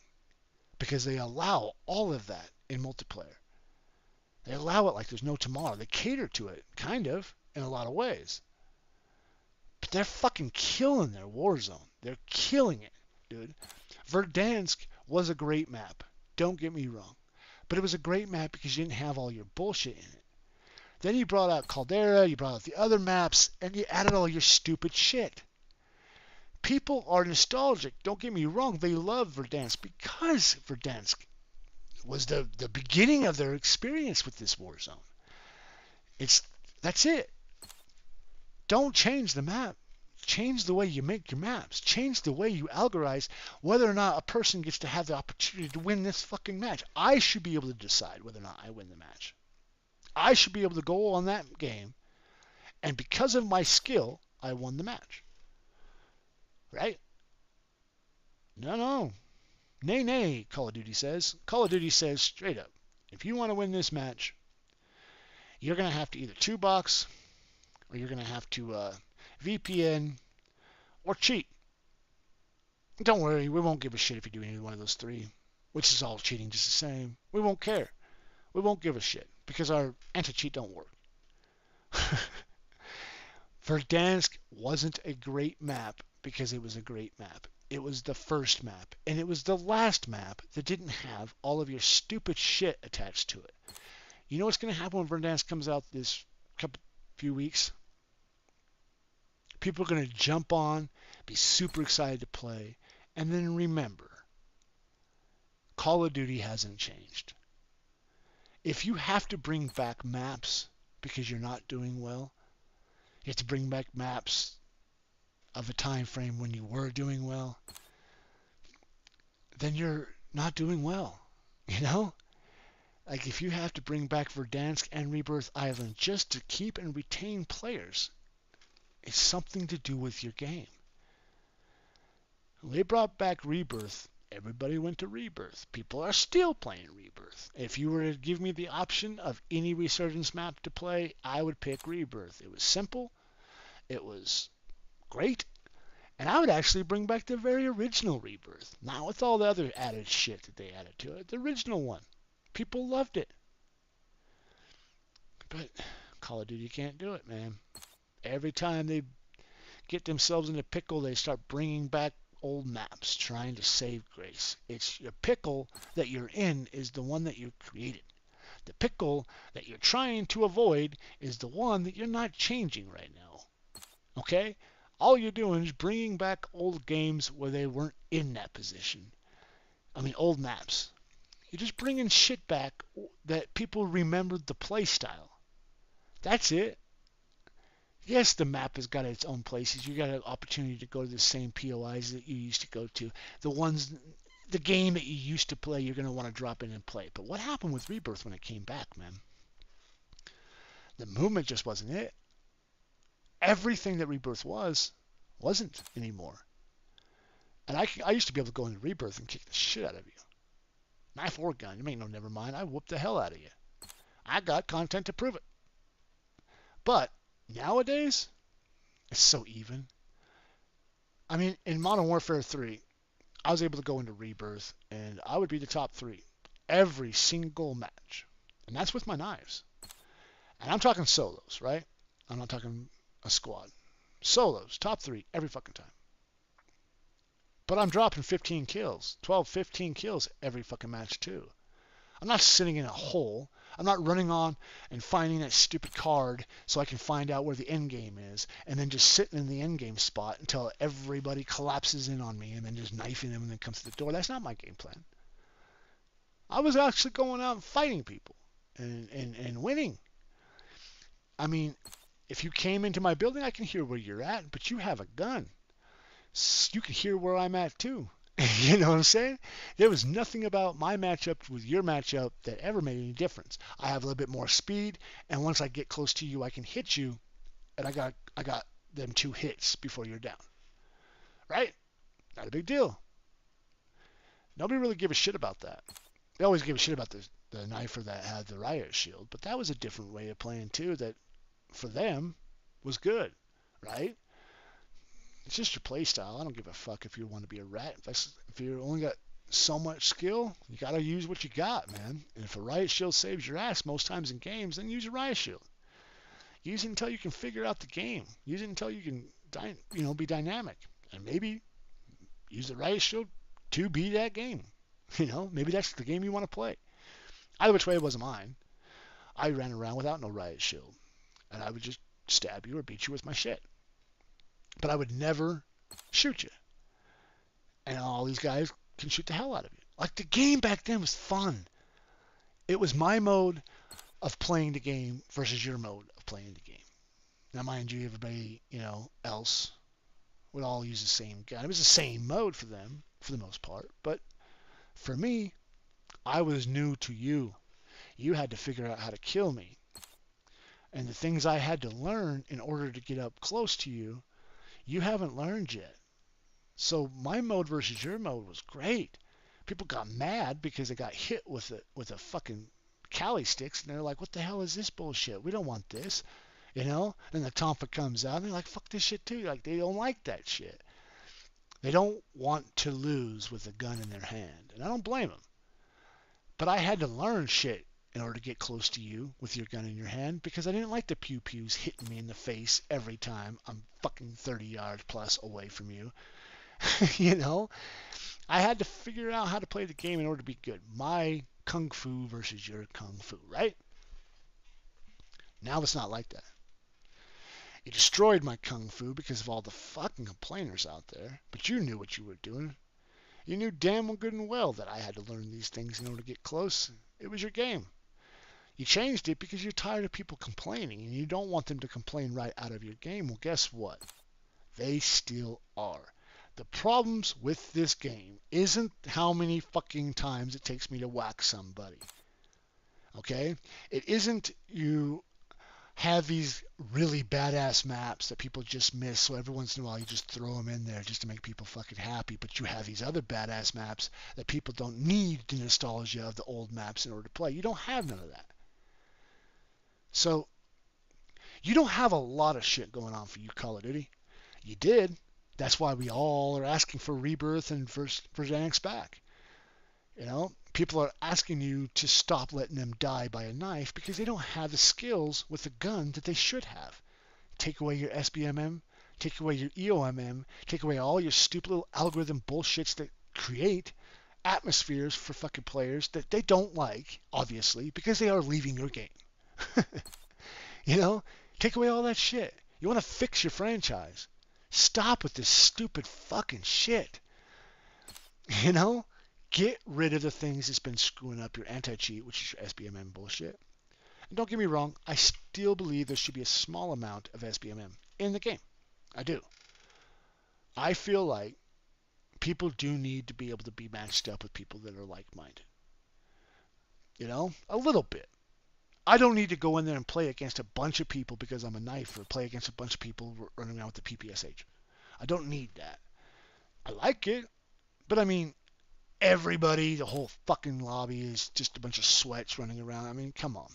because they allow all of that in multiplayer. They allow it like there's no tomorrow. They cater to it, kind of, in a lot of ways. But they're fucking killing their war zone. They're killing it, dude. Verdansk was a great map. Don't get me wrong. But it was a great map because you didn't have all your bullshit in it. Then you brought out Caldera, you brought out the other maps, and you added all your stupid shit. People are nostalgic. Don't get me wrong. They love Verdansk because Verdansk was the beginning of their experience with this war zone. That's it. Don't change the map. Change the way you make your maps. Change the way you algorize whether or not a person gets to have the opportunity to win this fucking match. I should be able to decide whether or not I win the match. I should be able to go on that game, and because of my skill, I won the match. Right? No. Nay, Call of Duty says. Call of Duty says straight up, if you want to win this match, you're going to have to either 2-box, or you're going to have to VPN, or cheat. Don't worry, we won't give a shit if you do any one of those 3, which is all cheating just the same. We won't care. We won't give a shit, because our anti-cheat don't work. Verdansk wasn't a great map because it was a great map. It was the first map, and it was the last map that didn't have all of your stupid shit attached to it. You know what's going to happen when Verdansk comes out this few weeks? People are going to jump on, be super excited to play, and then remember, Call of Duty hasn't changed. If you have to bring back maps because you're not doing well, you have to bring back maps of a time frame when you were doing well, then you're not doing well, you know? Like if you have to bring back Verdansk and Rebirth Island just to keep and retain players, it's something to do with your game. When they brought back Rebirth, everybody went to Rebirth. People are still playing Rebirth. If you were to give me the option of any Resurgence map to play, I would pick Rebirth. It was simple. It was great. And I would actually bring back the very original Rebirth. Not with all the other added shit that they added to it. The original one. People loved it. But Call of Duty can't do it, man. Every time they get themselves in a pickle, they start bringing back old maps, trying to save grace. It's your pickle that you're in is the one that you created. The pickle that you're trying to avoid is the one that you're not changing right now. Okay? All you're doing is bringing back old games where they weren't in that position. I mean, old maps. You're just bringing shit back that people remembered the play style. That's it. Yes, the map has got its own places. You got an opportunity to go to the same POIs that you used to go to. The game that you used to play, you're going to want to drop in and play. But what happened with Rebirth when it came back, man? The movement just wasn't it. Everything that Rebirth wasn't anymore. And I used to be able to go into Rebirth and kick the shit out of you. Knife or gun, you ain't no never mind. I whooped the hell out of you. I got content to prove it. But nowadays, it's so even. I mean, in Modern Warfare 3, I was able to go into Rebirth, and I would be the top 3 every single match. And that's with my knives. And I'm talking solos, right? I'm not talking a squad. Solos, top 3 every fucking time. But I'm dropping 15 kills, 12, 15 kills every fucking match too. I'm not sitting in a hole. I'm not running on and finding that stupid card so I can find out where the end game is and then just sitting in the end game spot until everybody collapses in on me and then just knifing them and then comes to the door. That's not my game plan. I was actually going out and fighting people and winning. I mean, If you came into my building, I can hear where you're at, but you have a gun. You can hear where I'm at too. You know what I'm saying? There was nothing about my matchup with your matchup that ever made any difference. I have a little bit more speed, and once I get close to you, I can hit you, and I got them 2 hits before you're down. Right? Not a big deal. Nobody really gave a shit about that. They always gave a shit about the knifer that had the riot shield, but that was a different way of playing too that for them was good, right? It's just your play style. I don't give a fuck if you want to be a rat. If you only got so much skill, you got to use what you got, man. And if a riot shield saves your ass most times in games, then use a riot shield. Use it until you can figure out the game. Use it until you can, be dynamic. And maybe use the riot shield to be that game. Maybe that's the game you want to play. Either which way, it wasn't mine. I ran around without no riot shield. And I would just stab you or beat you with my shit. But I would never shoot you. And all these guys can shoot the hell out of you. Like, the game back then was fun. It was my mode of playing the game versus your mode of playing the game. Now, mind you, everybody, else would all use the same gun. It was the same mode for them, for the most part. But for me, I was new to you. You had to figure out how to kill me. And the things I had to learn in order to get up close to you, you haven't learned yet. So my mode versus your mode was great. People got mad because they got hit with a fucking Cali sticks, and they're like, "What the hell is this bullshit? We don't want this," And the Tonfa comes out, and they're like, "Fuck this shit too." Like, they don't like that shit. They don't want to lose with a gun in their hand, and I don't blame them. But I had to learn shit in order to get close to you with your gun in your hand because I didn't like the pew-pews hitting me in the face every time I'm fucking 30 yards plus away from you. I had to figure out how to play the game in order to be good. My kung fu versus your kung fu, right? Now it's not like that. You destroyed my kung fu because of all the fucking complainers out there, but you knew what you were doing. You knew damn good and well that I had to learn these things in order to get close. It was your game. You changed it because you're tired of people complaining, and you don't want them to complain right out of your game. Well, guess what? They still are. The problems with this game isn't how many fucking times it takes me to whack somebody. Okay? It isn't you have these really badass maps that people just miss, so every once in a while you just throw them in there just to make people fucking happy, but you have these other badass maps that people don't need the nostalgia of the old maps in order to play. You don't have none of that. So, you don't have a lot of shit going on for you, Call of Duty. You did. That's why we all are asking for Rebirth and for Xanax back. People are asking you to stop letting them die by a knife because they don't have the skills with a gun that they should have. Take away your SBMM, take away your EOMM, take away all your stupid little algorithm bullshits that create atmospheres for fucking players that they don't like, obviously, because they are leaving your game. Take away all that shit. You want to fix your franchise. Stop with this stupid fucking shit. Get rid of the things that's been screwing up your anti-cheat, which is your SBMM bullshit. And don't get me wrong, I still believe there should be a small amount of SBMM in the game. I do. I feel like people do need to be able to be matched up with people that are like-minded. A little bit. I don't need to go in there and play against a bunch of people because I'm a knife or play against a bunch of people running around with the PPSH. I don't need that. I like it, but I mean, everybody, the whole fucking lobby is just a bunch of sweats running around. I mean, come on.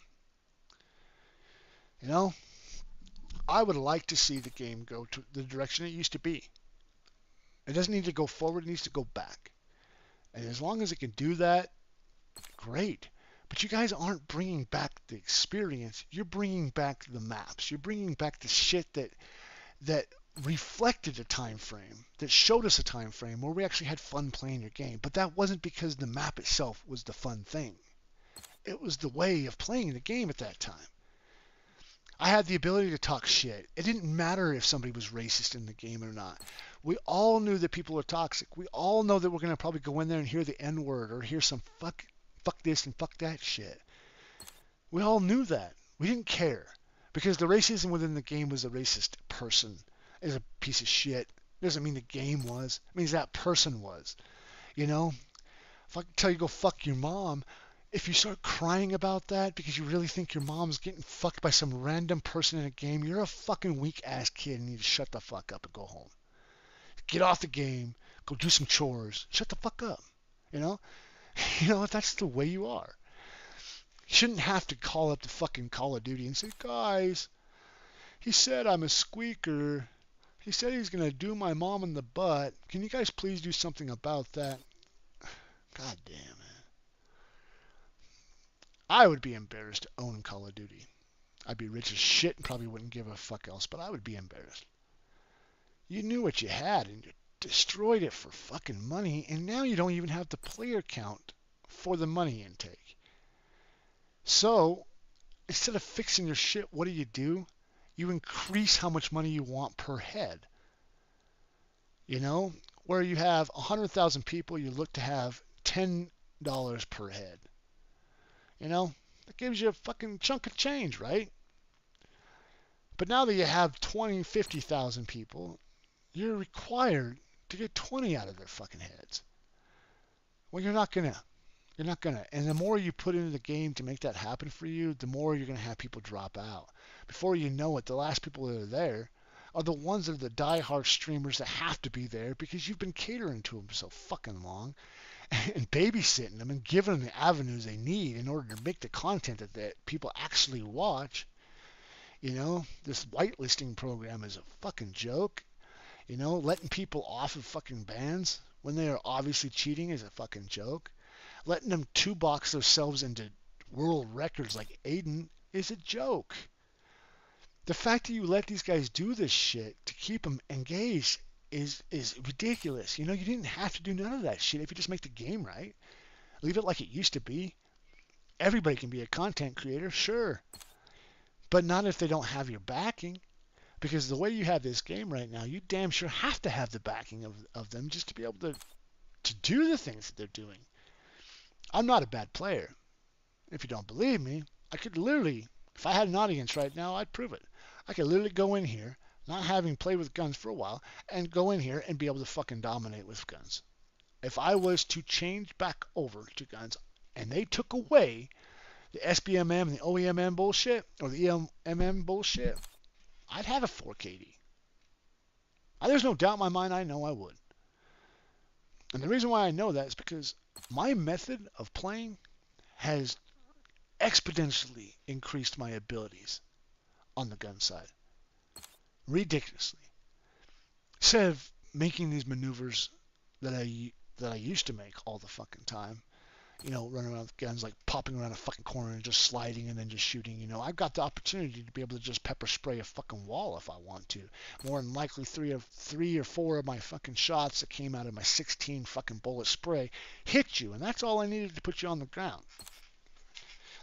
I would like to see the game go to the direction it used to be. It doesn't need to go forward, it needs to go back. And as long as it can do that, great. But you guys aren't bringing back the experience. You're bringing back the maps. You're bringing back the shit that reflected a time frame, that showed us a time frame where we actually had fun playing your game. But that wasn't because the map itself was the fun thing. It was the way of playing the game at that time. I had the ability to talk shit. It didn't matter if somebody was racist in the game or not. We all knew that people were toxic. We all know that we're going to probably go in there and hear the N-word or hear some fuck this and fuck that shit. We all knew that. We didn't care. Because the racism within the game was a racist person. Is a piece of shit. Doesn't mean the game was. It means that person was. You know? If I tell you go fuck your mom, if you start crying about that because you really think your mom's getting fucked by some random person in a game, you're a fucking weak ass kid and you need to shut the fuck up and go home. Get off the game. Go do some chores. Shut the fuck up. You know? You know, if that's the way you are. You shouldn't have to call up the fucking Call of Duty and say, guys, he said I'm a squeaker. He said he's going to do my mom in the butt. Can you guys please do something about that? God damn it. I would be embarrassed to own Call of Duty. I'd be rich as shit and probably wouldn't give a fuck else, but I would be embarrassed. You knew what you had and you destroyed it for fucking money, and now you don't even have the player count for the money intake. So, instead of fixing your shit, what do? You increase how much money you want per head. You know, where you have 100,000 people, you look to have $10 per head. You know, that gives you a fucking chunk of change, right? But now that you have 20, 50,000 people, you're required to get 20 out of their fucking heads. Well, you're not gonna. You're not gonna. And the more you put into the game to make that happen for you, the more you're gonna have people drop out. Before you know it, the last people that are there are the ones that are the die-hard streamers that have to be there because you've been catering to them so fucking long and babysitting them and giving them the avenues they need in order to make the content that people actually watch. You know, this whitelisting program is a fucking joke. You know, letting people off of fucking bans when they are obviously cheating is a fucking joke. Letting them two-box themselves into world records like Aiden is a joke. The fact that you let these guys do this shit to keep them engaged is ridiculous. You know, you didn't have to do none of that shit if you just make the game right. Leave it like it used to be. Everybody can be a content creator, sure. But not if they don't have your backing. Because the way you have this game right now, you damn sure have to have the backing of them just to be able to do the things that they're doing. I'm not a bad player. If you don't believe me, I could literally, if I had an audience right now, I'd prove it. I could literally go in here, not having played with guns for a while, and go in here and be able to fucking dominate with guns. If I was to change back over to guns and they took away the SBMM and the OEMM bullshit, or the EMM bullshit, I'd have a 4KD. There's no doubt in my mind I know I would. And the reason why I know that is because my method of playing has exponentially increased my abilities on the gun side. Ridiculously. Instead of making these maneuvers that I used to make all the fucking time, you know, running around with guns, like popping around a fucking corner and just sliding and then just shooting, you know, I've got the opportunity to be able to just pepper spray a fucking wall if I want to. More than likely three or four of my fucking shots that came out of my 16 fucking bullet spray hit you, and that's all I needed to put you on the ground.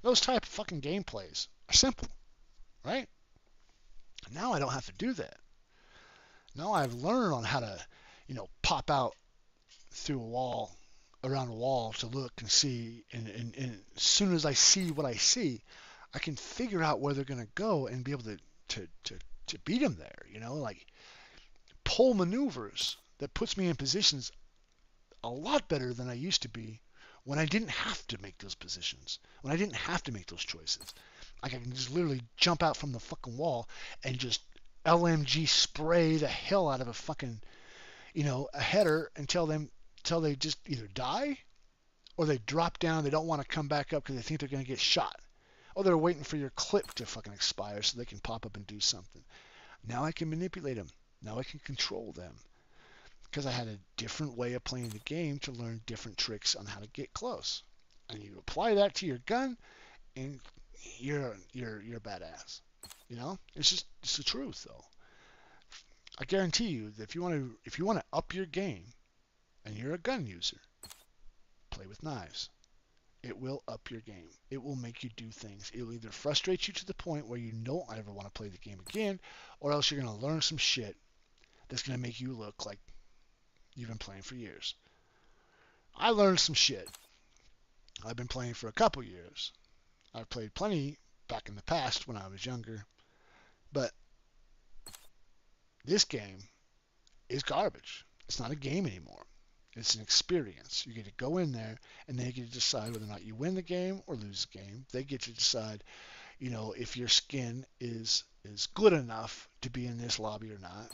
Those type of fucking gameplays are simple, right? Now I don't have to do that. Now I've learned on how to, you know, pop out through a wall, around a wall to look and see, and as soon as I see what I see, I can figure out where they're going to go and be able to beat them there, you know, like pull maneuvers that puts me in positions a lot better than I used to be when I didn't have to make those positions, when I didn't have to make those choices. Like I can just literally jump out from the fucking wall and just LMG spray the hell out of a fucking, you know, a header until they just either die or they drop down. They don't want to come back up because they think they're going to get shot. Or they're waiting for your clip to fucking expire so they can pop up and do something. Now I can manipulate them. Now I can control them. Because I had a different way of playing the game to learn different tricks on how to get close. And you apply that to your gun and you're a badass. You know? It's the truth though. I guarantee you that if you want to up your game and you're a gun user, play with knives. It will up your game. It will make you do things. It will either frustrate you to the point where you don't ever want to play the game again, or else you're going to learn some shit that's going to make you look like you've been playing for years. I learned some shit. I've been playing for a couple years. I've played plenty back in the past when I was younger. But this game is garbage. It's not a game anymore. It's an experience. You get to go in there, and they get to decide whether or not you win the game or lose the game. They get to decide, if your skin is good enough to be in this lobby or not.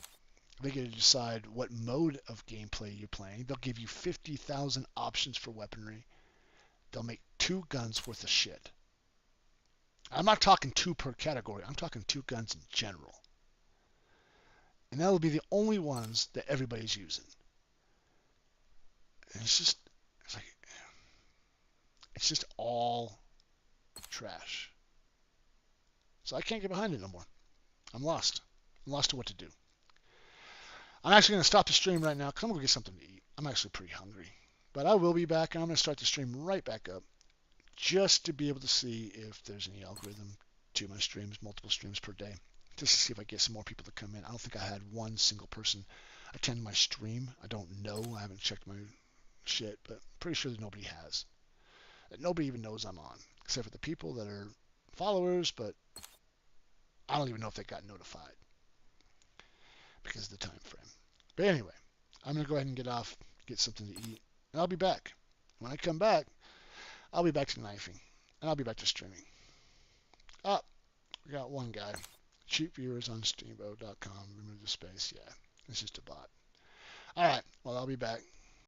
They get to decide what mode of gameplay you're playing. They'll give you 50,000 options for weaponry. They'll make 2 guns worth of shit. I'm not talking 2 per category. I'm talking 2 guns in general. And that'll be the only ones that everybody's using. And it's just all trash. So I can't get behind it no more. I'm lost. I'm lost to what to do. I'm actually going to stop the stream right now because I'm going to get something to eat. I'm actually pretty hungry. But I will be back, and I'm going to start the stream right back up just to be able to see if there's any algorithm to my streams, multiple streams per day, just to see if I get some more people to come in. I don't think I had one single person attend my stream. I don't know. I haven't checked my shit, but I'm pretty sure that nobody has. That nobody even knows I'm on, except for the people that are followers, but I don't even know if they got notified because of the time frame. But anyway, I'm going to go ahead and get off, get something to eat, and I'll be back. When I come back, I'll be back to knifing, and I'll be back to streaming. Oh, we got one guy. Cheap viewers on steamboat.com. Remove the space. Yeah, it's just a bot. All right, well, I'll be back.